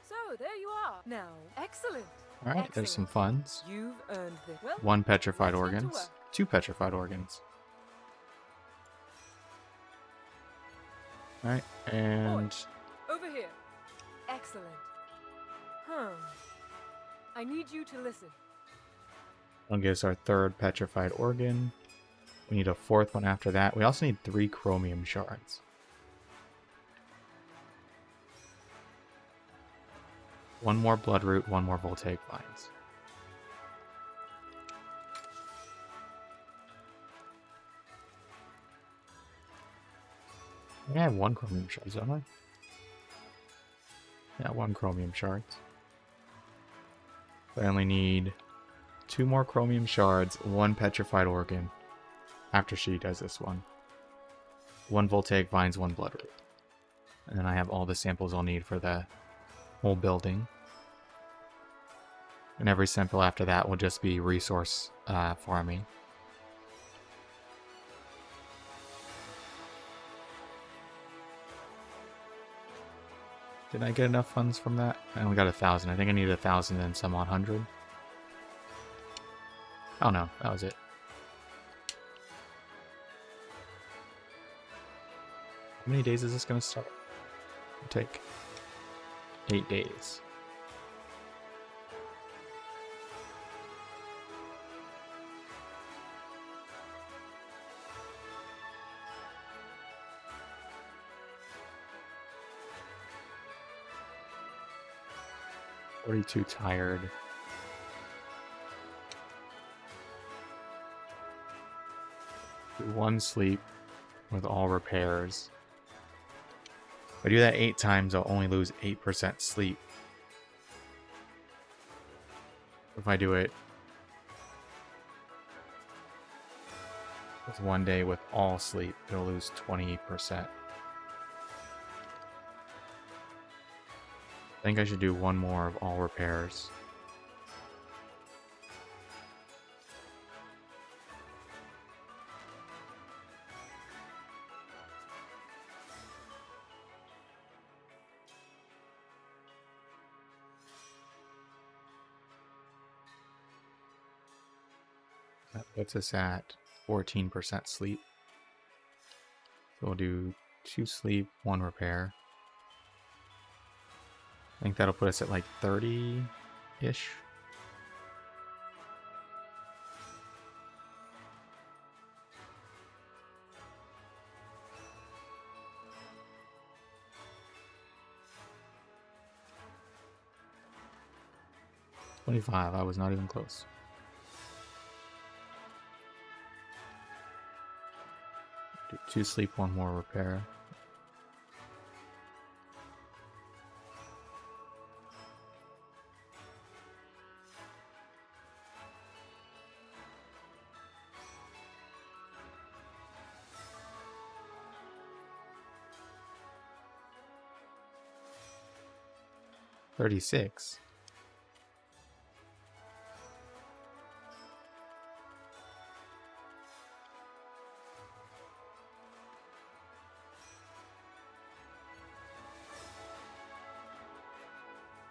So, there you are. Now, excellent. Alright, there's some funds. You've earned this. Well, 1 petrified let's get to organs. work. 2 petrified organs. Alright, and... over here. Excellent. I need you to listen. One gives our 3rd petrified organ. We need a 4th one after that. We also need 3 chromium shards. One more bloodroot, 1 more voltaic vines. I think I have 1 chromium shards, don't I? Yeah, 1 chromium shards. I only need 2 more chromium shards, 1 petrified organ. After she does this one. 1 voltaic vines, 1 bloodroot. And then I have all the samples I'll need for the whole building. And every sample after that will just be resource farming. Did I get enough funds from that? I only got 1,000. I think I need 1,000 and some odd 100. Oh no, that was it. How many days is this going to start? It'll take 8 days. 42 tired. Do 1 sleep with all repairs. If I do that 8 times, I'll only lose 8% sleep. If I do it with 1 day with all sleep, it'll lose 28%. I think I should do 1 more of all repairs. That puts us at 14% sleep. So we'll do 2 sleep, 1 repair. I think that'll put us at like 30-ish. $25, I was not even close. Do 2 sleep, 1 more repair. $36.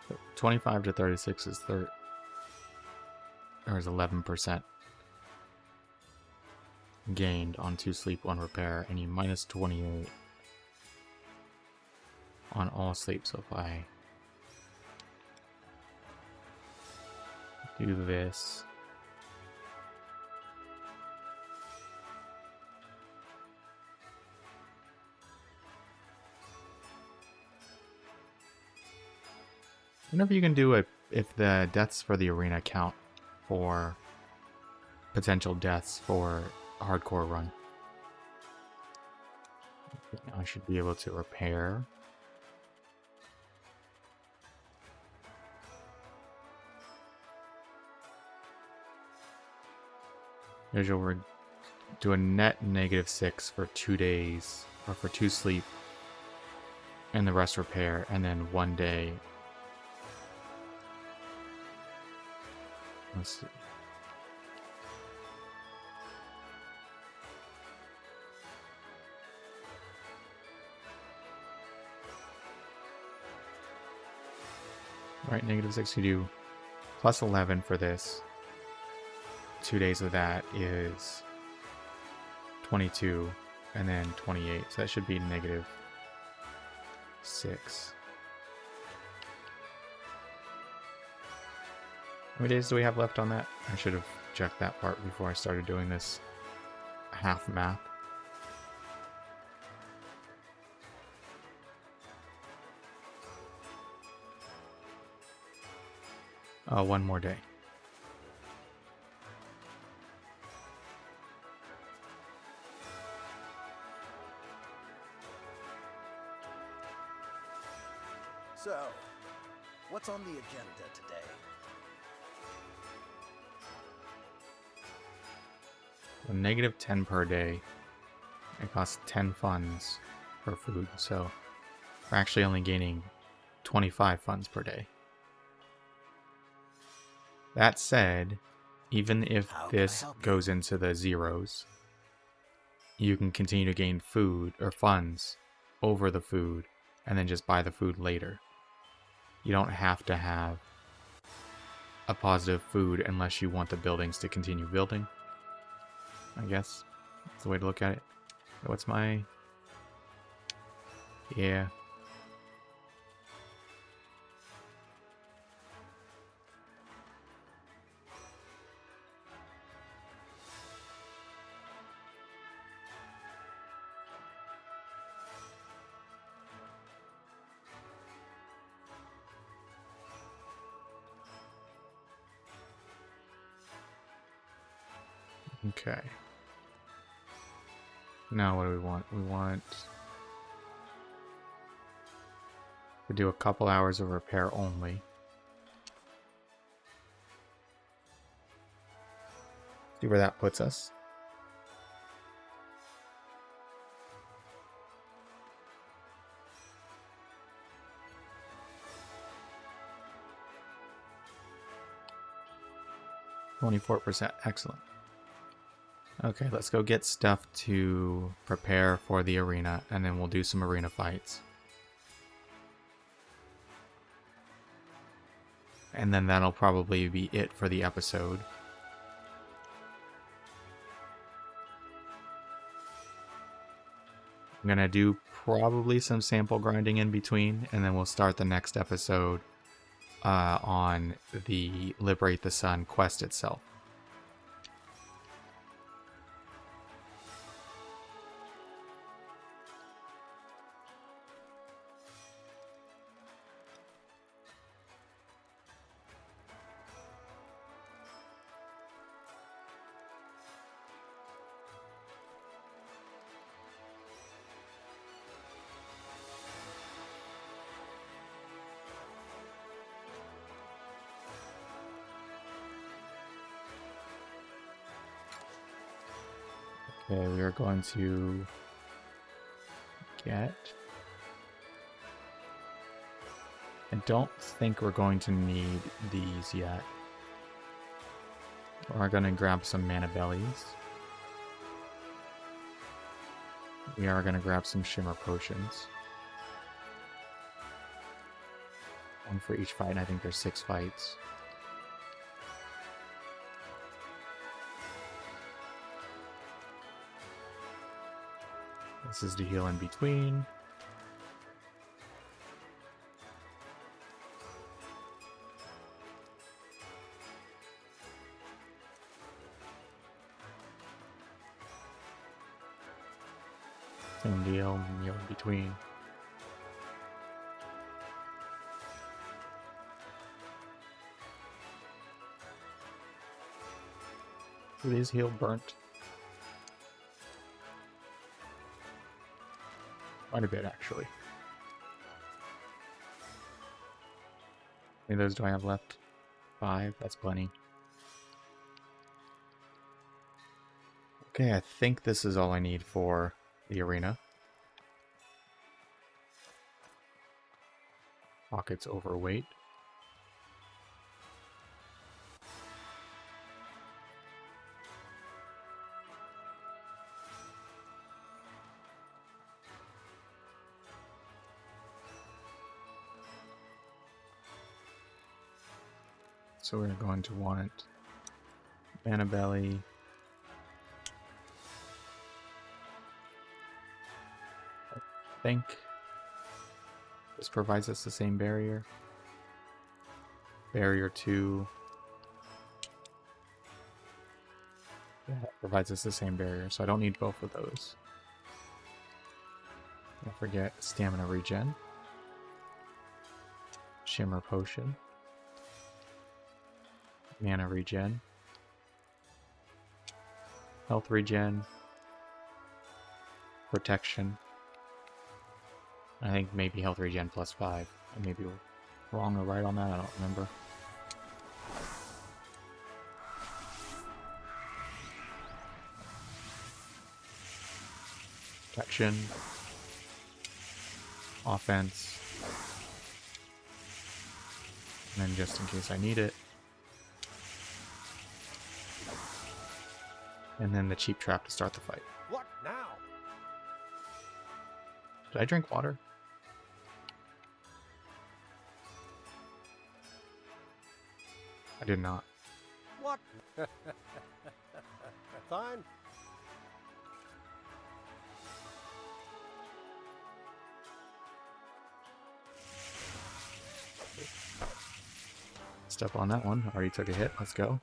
So 25 to 36 is 11% gained on 2 sleep, 1 repair, and you minus 28 on all sleep. So if I do this, whenever you can do it, if the deaths for the arena count for potential deaths for a hardcore run, I should be able to repair. Usually we're do a net -6 for 2 days, or for 2 sleep, and the rest repair, and then 1 day. Let's see. Right, -6, you do plus 11 for this. 2 days of that is 22, and then 28. So that should be -6. How many days do we have left on that? I should have checked that part before I started doing this half math. One more day. So, what's on the agenda today? So -10 per day. It costs 10 funds per food, so we're actually only gaining 25 funds per day. That said, even if How can I this help you? goes into the zeros, you can continue to gain food or funds over the food and then just buy the food later. You don't have to have a positive food unless you want the buildings to continue building. I guess that's the way to look at it. What's my... Yeah. Okay. Now what do we want? We want to do a couple hours of repair only. See where that puts us. %, excellent. Okay, let's go get stuff to prepare for the arena, and then we'll do some arena fights. And then that'll probably be it for the episode. I'm gonna do probably some sample grinding in between, and then we'll start the next episode on the Liberate the Sun quest itself. Okay, we are going to get... I don't think we're going to need these yet. We're going to grab some mana bellies. We are going to grab some shimmer potions. One for each fight, and I think there's 6 fights. This is to heal in between. Same deal, heal in between. It is heal burnt. Quite a bit, actually. How many of those do I have left? 5, that's plenty. Okay, I think this is all I need for the arena. Pocket's overweight. So we're going to want mana belly, I think this provides us the same barrier. Barrier 2. Yeah, that provides us the same barrier, so I don't need both of those. Don't forget stamina regen, shimmer potion, mana regen, health regen, protection. I think maybe health regen +5. I may be wrong or right on that, I don't remember. Protection, offense, and then just in case I need it. And then the cheap trap to start the fight. What now? Did I drink water? I did not. What? Fine. Step on that one. Already took a hit. Let's go.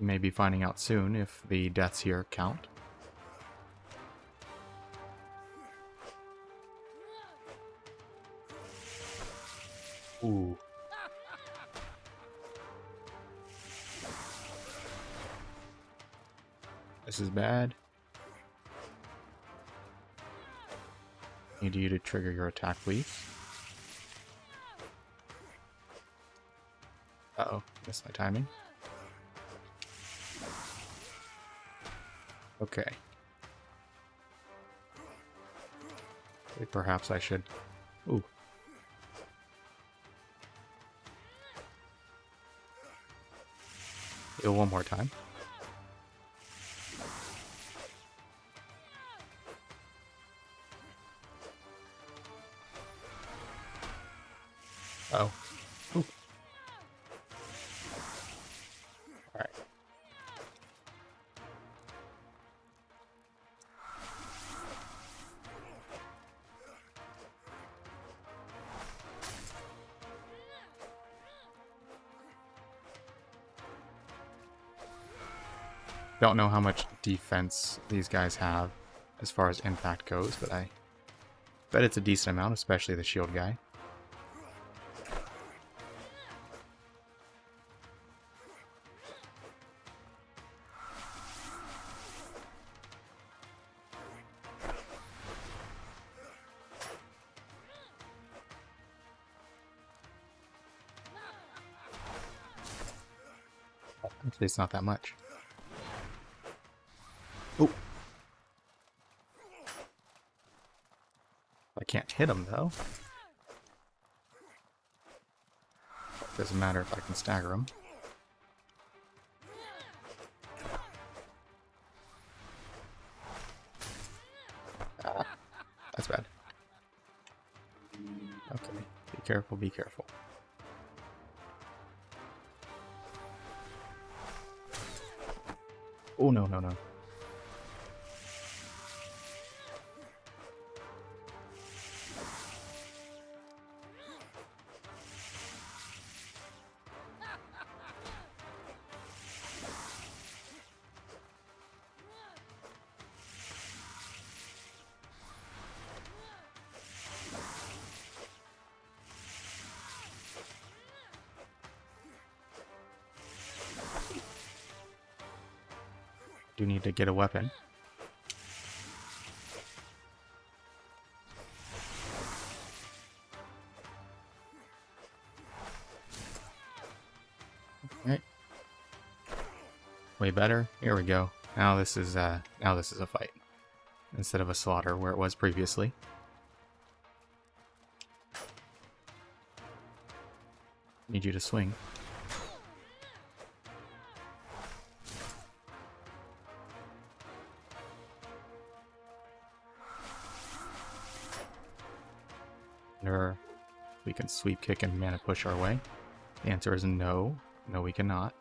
We may be finding out soon if the deaths here count. Ooh. This is bad. Need you to trigger your attack, please. Uh-oh, missed my timing. Okay. Perhaps I should... Ooh. Heal one more time. Oh. Ooh. Alright. Don't know how much defense these guys have as far as impact goes, but I bet it's a decent amount, especially the shield guy. Actually, it's not that much. Oh. I can't hit him, though. Doesn't matter if I can stagger him. Ah, that's bad. Okay, be careful, be careful. Oh, no, no, no. Do need to get a weapon. Okay. Way better. Here we go. Now this is a fight instead of a slaughter where it was previously. Need you to swing. Or we can sweep, kick, and mana push our way. The answer is no. No, we cannot.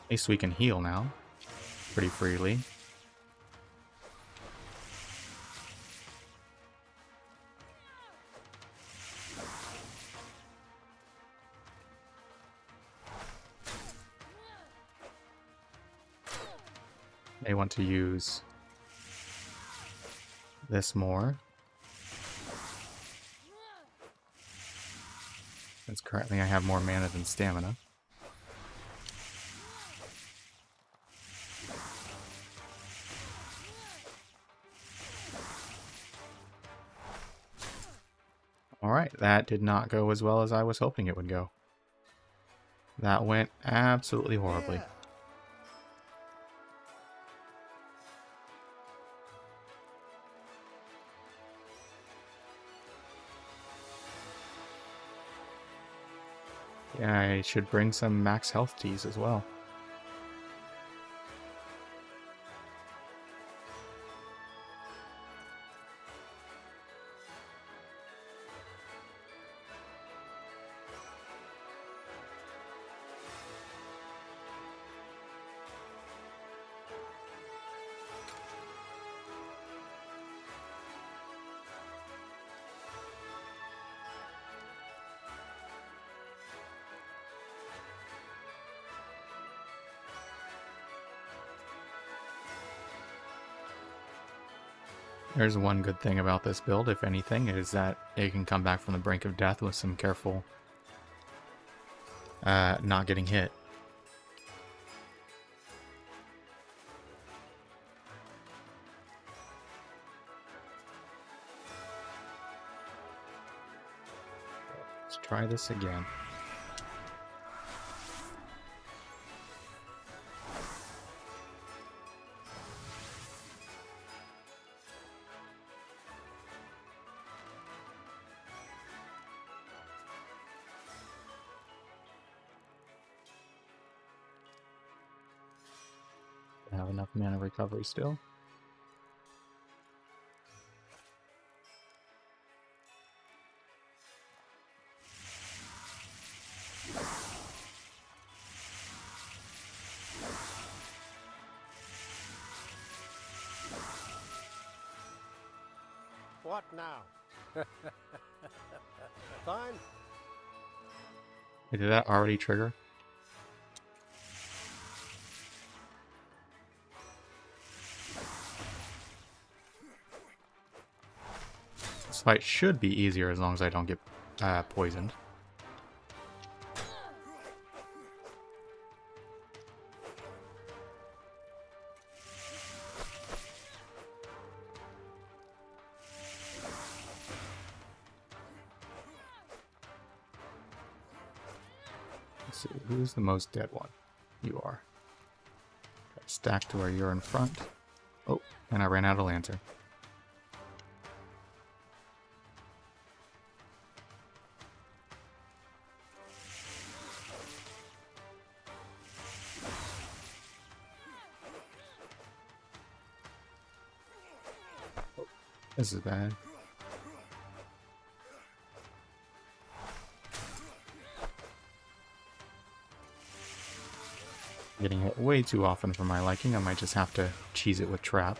At least we can heal now. Pretty freely. May want to use this more. Since currently I have more mana than stamina. Alright, that did not go as well as I was hoping it would go. That went absolutely horribly. Yeah. Yeah, I should bring some max health teas as well. There's one good thing about this build, if anything, is that it can come back from the brink of death with some careful not getting hit. Let's try this again. I have enough mana recovery still. What now? Fine. Wait, did that already trigger? This fight should be easier as long as I don't get poisoned. Let's see, who's the most dead one? You are. Stack to where you're in front. Oh, and I ran out of lantern. Oh, this is bad. Getting hit way too often for my liking. I might just have to cheese it with trap.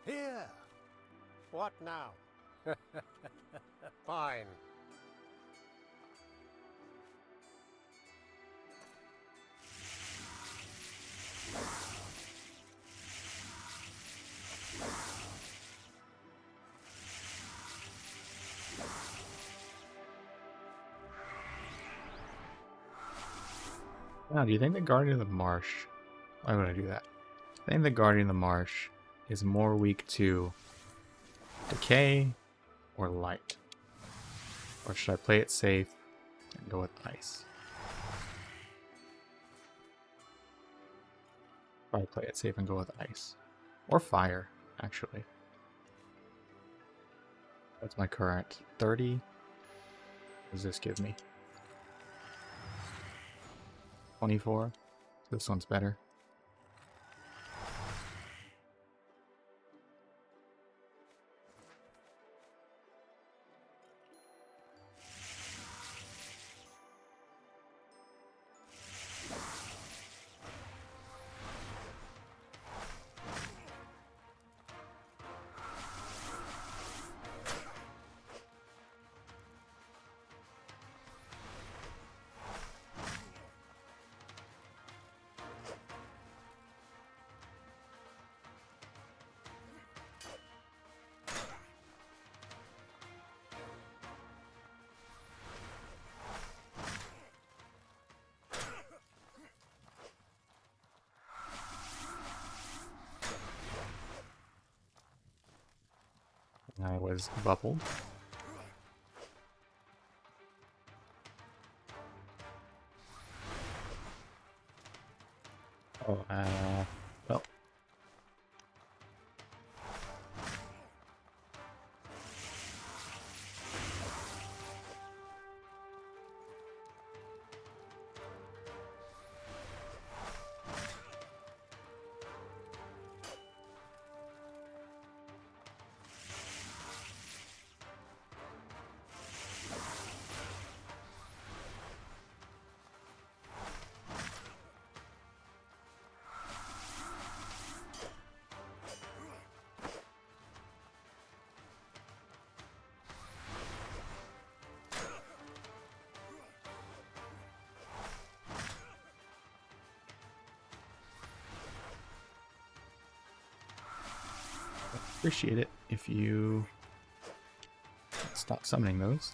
Here. What now? Fine. Now, do you think the Guardian of the Marsh... Why would I do that? I think the Guardian of the Marsh is more weak to decay or light. Or should I play it safe and go with ice? Probably play it safe and go with ice. Or fire, actually. That's my current 30. What does this give me? 24. This one's better. I was bubbled. Oh, well. appreciate it if you stop summoning those.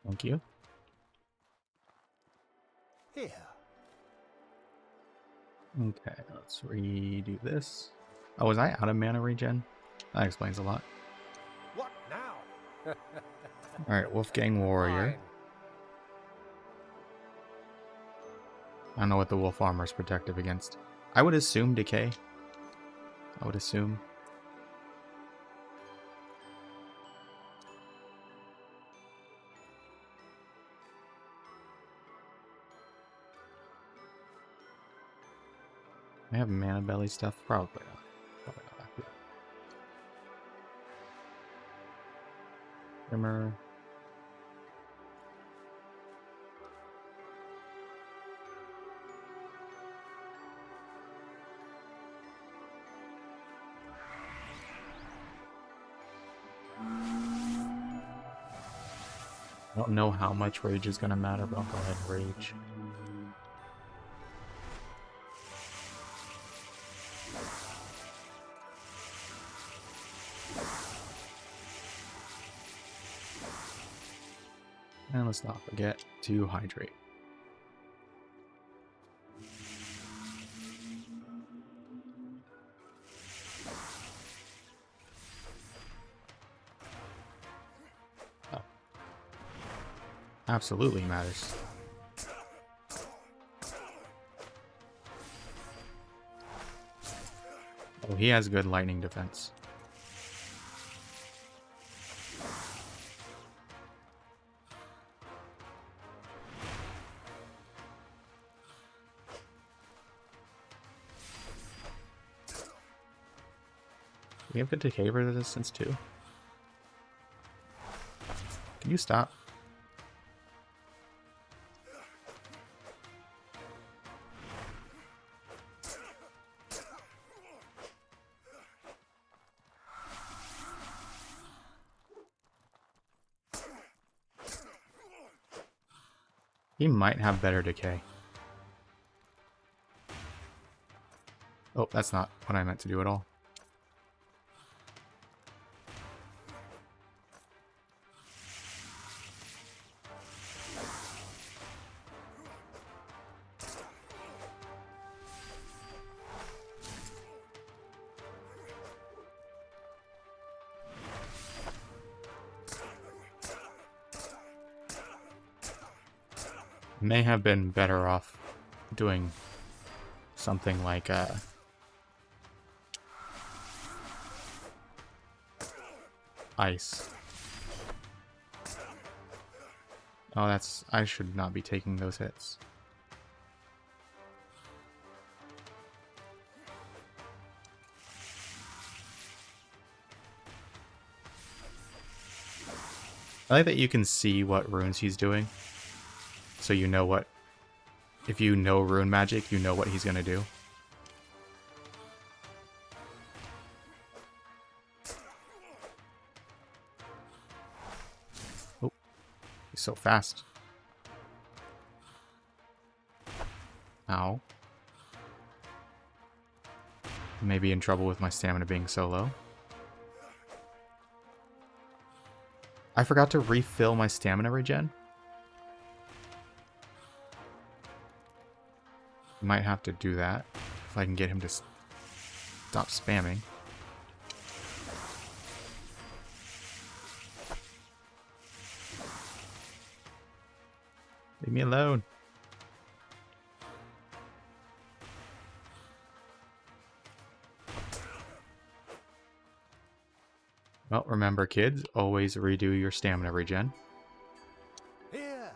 Thank you. Here. Okay, let's redo this. Oh, was I out of mana regen? That explains a lot. What now? Alright, Wolfgang Warrior. Fine. I don't know what the wolf armor is protective against. I would assume decay. I would assume. I have mana belly stuff? Probably not. Probably not accurate. Grimmer. I don't know how much rage is going to matter, but I'll go ahead and rage. And let's not forget to hydrate. Oh. Absolutely matters. Oh, he has good lightning defense. We have the decay resistance too. Can you stop? He might have better decay. Oh, that's not what I meant to do at all. May have been better off doing something like ice. Oh, that's... I should not be taking those hits. I like that you can see what runes he's doing. So you know what... If you know rune magic, you know what he's gonna do. Oh, he's so fast. Ow. Maybe in trouble with my stamina being so low. I forgot to refill my stamina regen. Might have to do that if I can get him to stop spamming. Leave me alone. Well, remember kids, always redo your stamina regen. Here.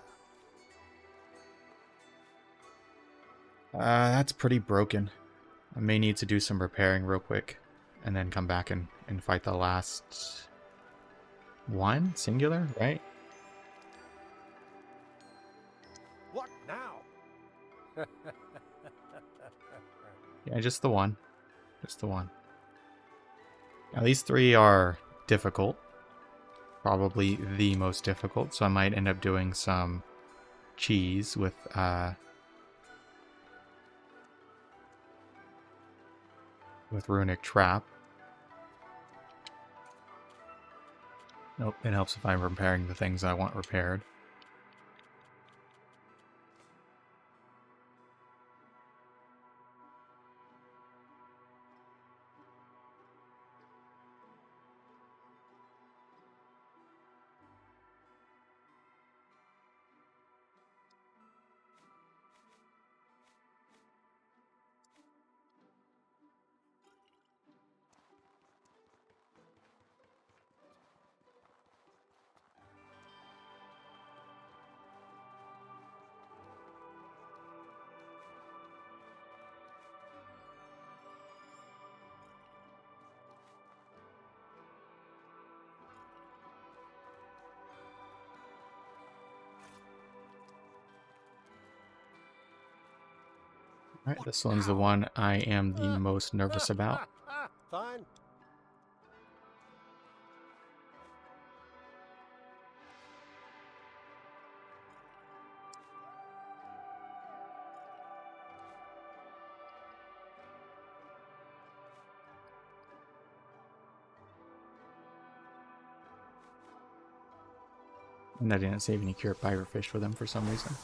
That's pretty broken. I may need to do some repairing real quick and then come back and fight the last one, singular, right? What now? Yeah, just the one. Just the one. Now, these three are difficult. probably the most difficult, so I might end up doing some cheese with Runic Trap. Nope, it helps if I'm repairing the things I want repaired. Alright, this one's the one I am the most nervous about. Fine. And I didn't save any cured fish for them for some reason.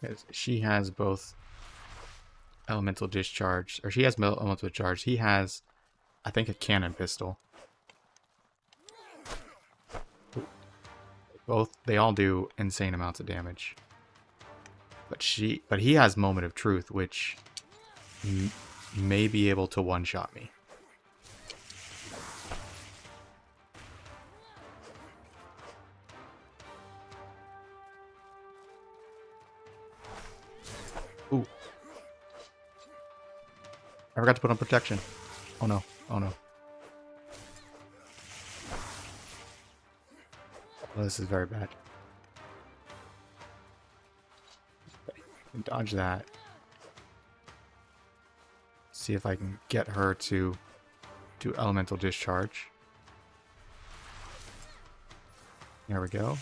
Because she has both elemental discharge, or she has elemental charge. He has, I think, a cannon pistol. They all do insane amounts of damage. But he has Moment of Truth, which may be able to one-shot me. Ooh. I forgot to put on protection. Oh no. Oh no. Oh, this is very bad. Okay. Dodge that. See if I can get her to do elemental discharge. There we go.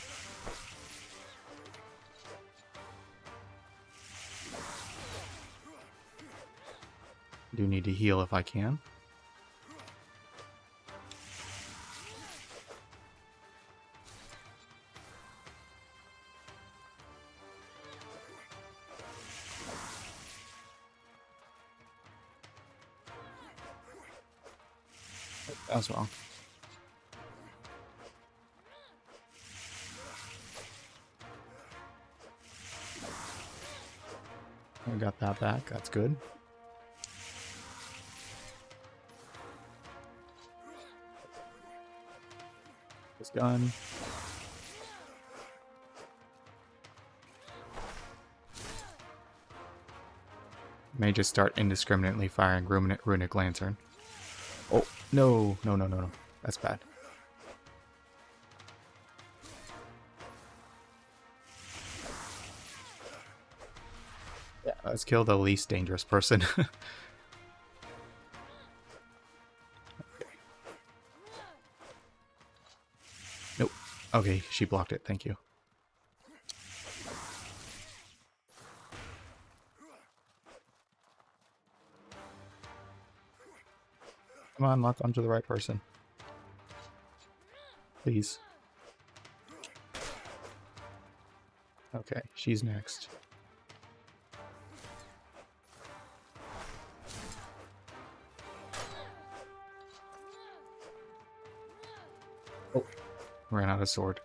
Do need to heal if I can. That was wrong. I got that back. That's good. This gun. May just start indiscriminately firing Runic Lantern. Oh, no. No, no, no, no. That's bad. Yeah, let's kill the least dangerous person. Nope. Okay, she blocked it. Thank you. Come on, lock onto the right person. Please. Okay, she's next. Oh, ran out of sword.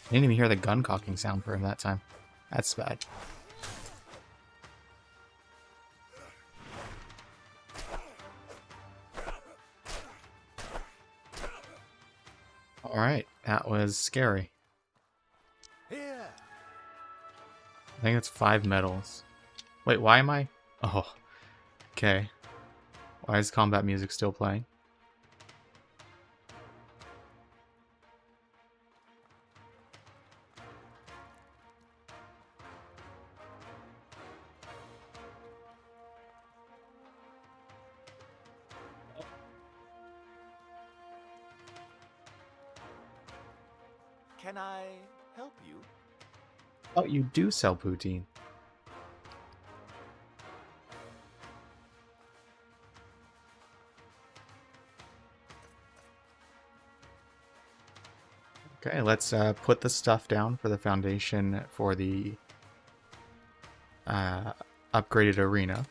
I didn't even hear the gun cocking sound for him that time. That's bad. Alright, that was scary. Here. I think it's 5 medals. Wait, why am I... Oh, okay. Why is combat music still playing? Can I help you? Oh, you do sell poutine. Okay, let's put the stuff down for the foundation for the upgraded arena.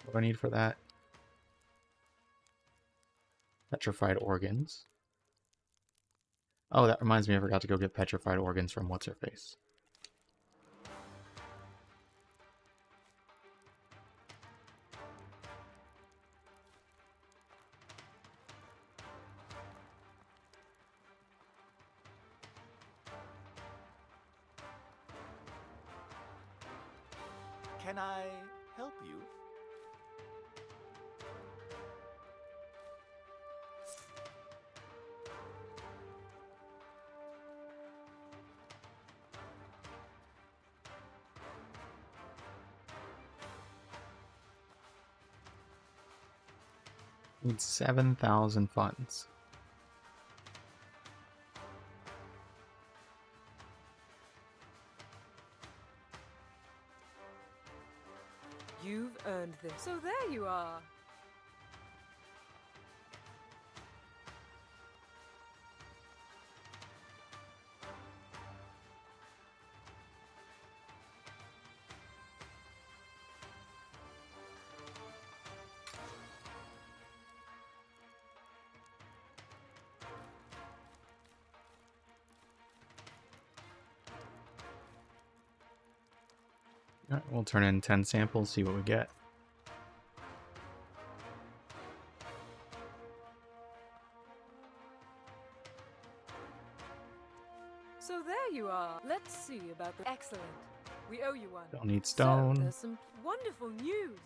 What do I need for that? Petrified organs. Oh, that reminds me, I forgot to go get petrified organs from What's-Her-Face. Can I help you? Need 7,000 funds. You've earned this. So there you are. Alright, we'll turn in 10 samples, see what we get. So there you are. Let's see about the... Excellent. We owe you one. Don't need So, stone. there's some wonderful news.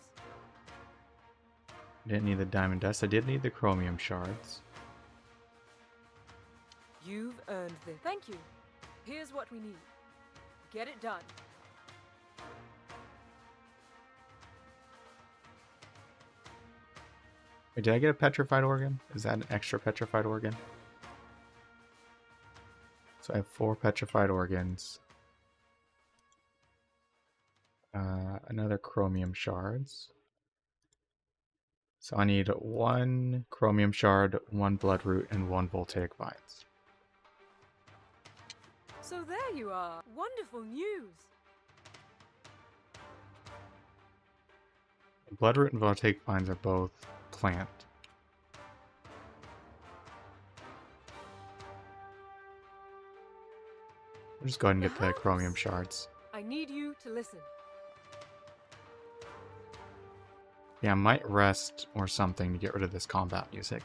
Didn't need the diamond dust. I did need the chromium shards. You've earned this. Thank you. Here's what we need. Get it done. Wait, did I get a petrified organ? Is that an extra petrified organ? So I have 4 petrified organs. Another chromium shards. So I need 1 chromium shard, 1 bloodroot, and 1 voltaic vines. So there you are. Wonderful news. Bloodroot and voltaic vines are both plant. I'll just go ahead and get the chromium shards. I need you to listen. Yeah, I might rest or something to get rid of this combat music.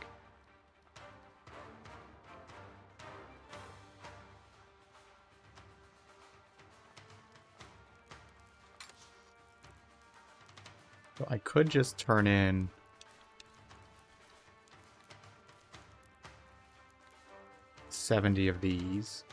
So I could just turn in $70 of these.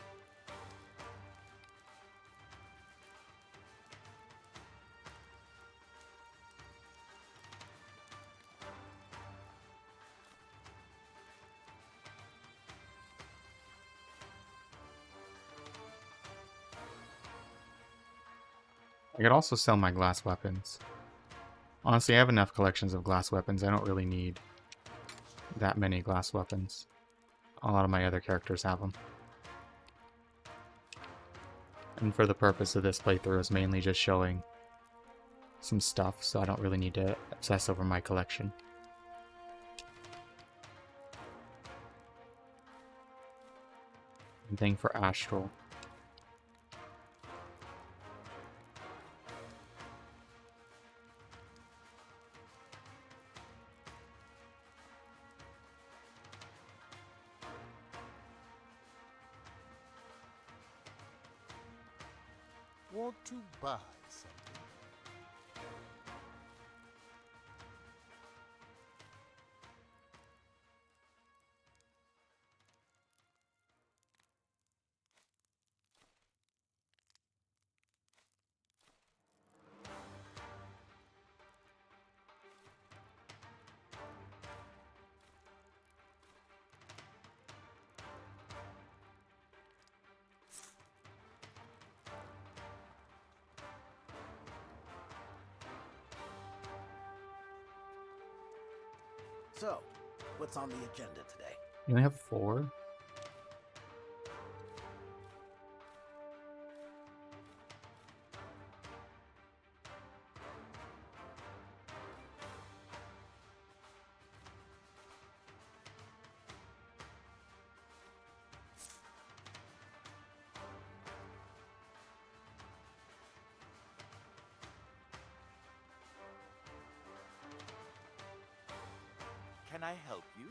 I could also sell my glass weapons. Honestly, I have enough collections of glass weapons. I don't really need that many glass weapons. A lot of my other characters have them. And for the purpose of this playthrough, is mainly just showing some stuff, so I don't really need to obsess over my collection. Same thing for Astral. Want to buy something? So, what's on the agenda today? You only have 4? Can I help you?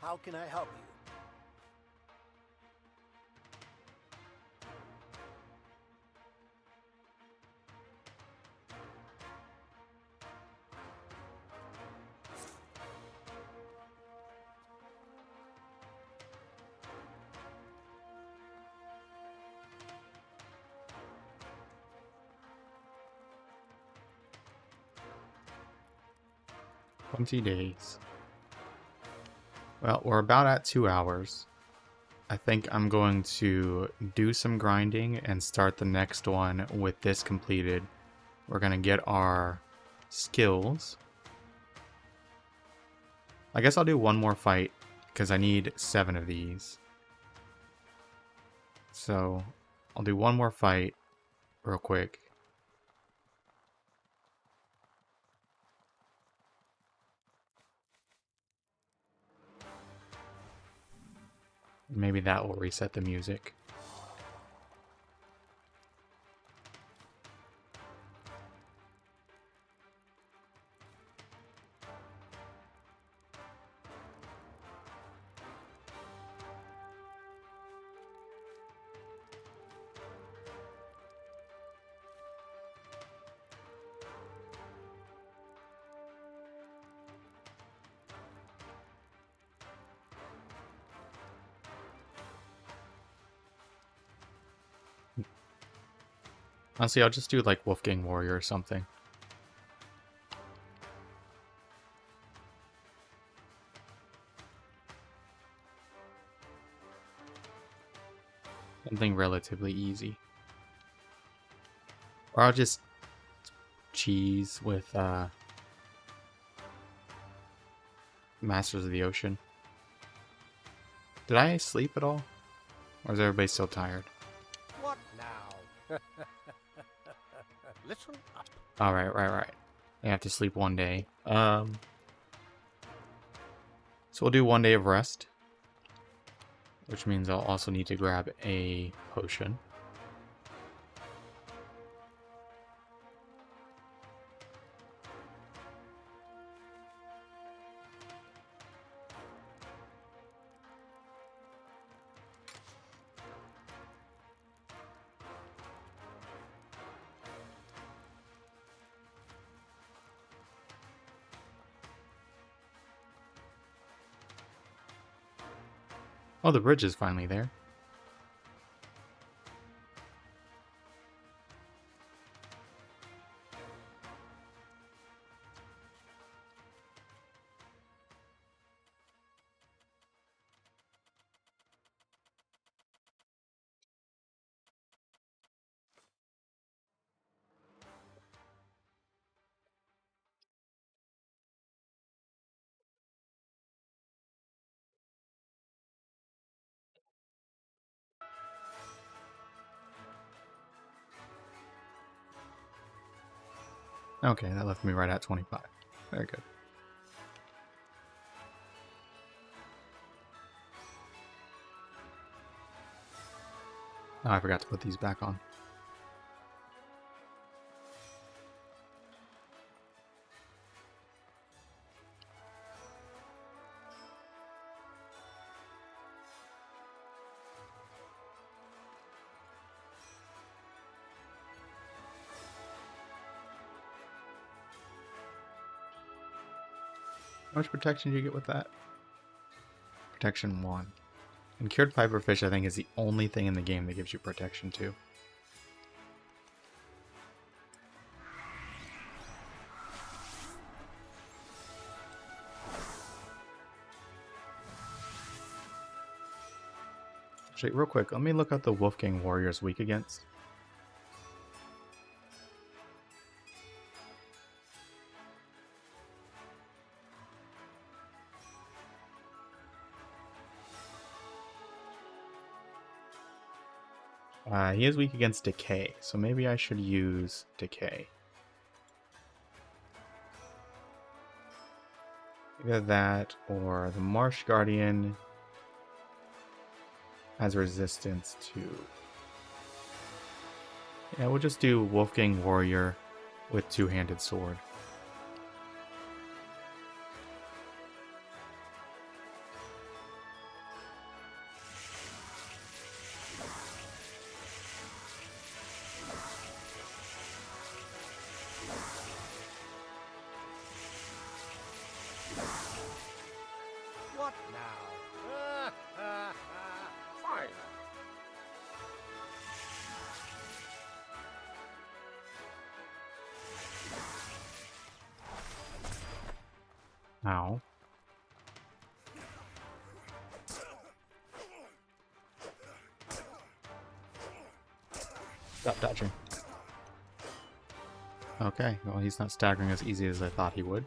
How can I help you? Days. Well, we're about at 2 hours. I think I'm going to do some grinding and start the next one with this completed. We're going to get our skills. I guess I'll do one more fight because I need 7 of these. So I'll do one more fight real quick. Maybe that will reset the music. Honestly, I'll just do like Wolfgang Warrior or something. Something relatively easy. Or I'll just cheese with Masters of the Ocean. Did I sleep at all? Or is everybody still tired? What now? Listen up. Alright, right. I have to sleep one day. So we'll do 1 day of rest. Which means I'll also need to grab a potion. Oh, the bridge is finally there. Okay, that left me right at 25. Very good. Oh, I forgot to put these back on. How much protection do you get with that? Protection 1. And Cured Piperfish, I think, is the only thing in the game that gives you protection 2. Actually, real quick, let me look up the Wolfgang Warrior's weak against. He is weak against Decay, so maybe I should use Decay. Either that, or the Marsh Guardian has resistance to... Yeah, we'll just do Wolfgang Warrior with two-handed sword. What now? Fine. Ow. Stop dodging. Okay, well, he's not staggering as easy as I thought he would.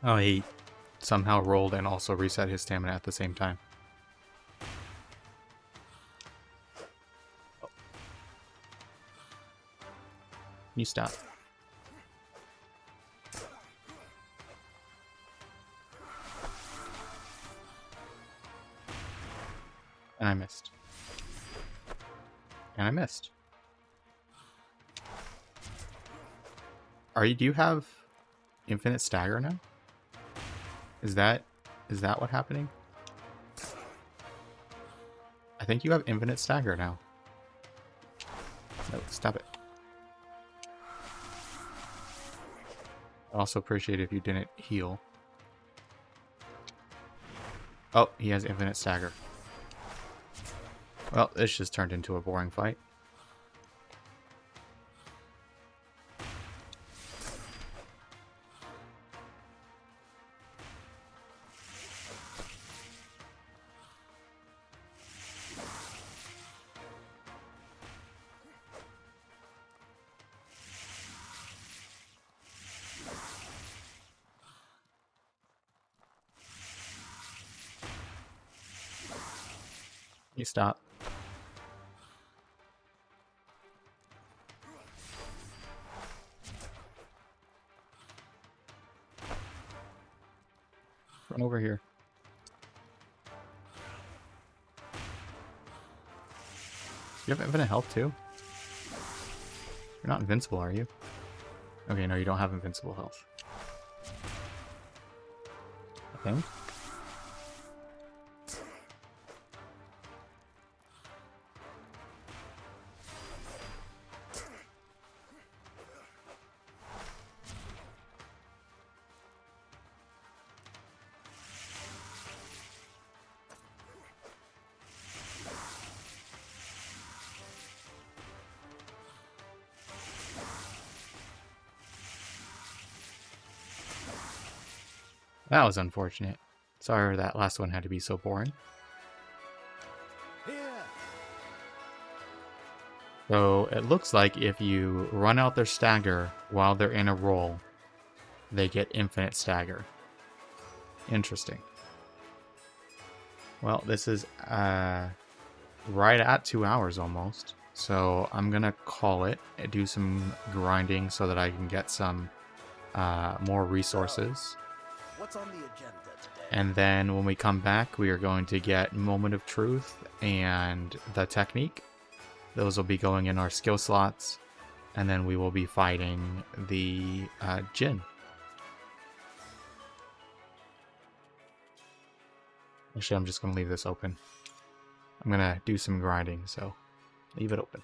Oh, he somehow rolled and also reset his stamina at the same time. Oh. You stop. And I missed. And I missed. Do you have infinite stagger now? Is that what's happening? I think you have infinite stagger now. No, stop it. I'd also appreciate it if you didn't heal. Oh, he has infinite stagger. Well, this just turned into a boring fight. You stop. Run over here. You have infinite health too? You're not invincible, are you? Okay, no, you don't have invincible health. I think. That was unfortunate. Sorry that last one had to be so boring. Here. So it looks like if you run out their stagger while they're in a roll, they get infinite stagger. Interesting. Well, this is right at 2 hours almost. So I'm going to call it, do some grinding so that I can get some more resources. What's on the agenda today? And then when we come back, we are going to get Moment of Truth and the Technique. Those will be going in our skill slots. And then we will be fighting the Djinn. Actually, I'm just going to leave this open. I'm going to do some grinding, so leave it open.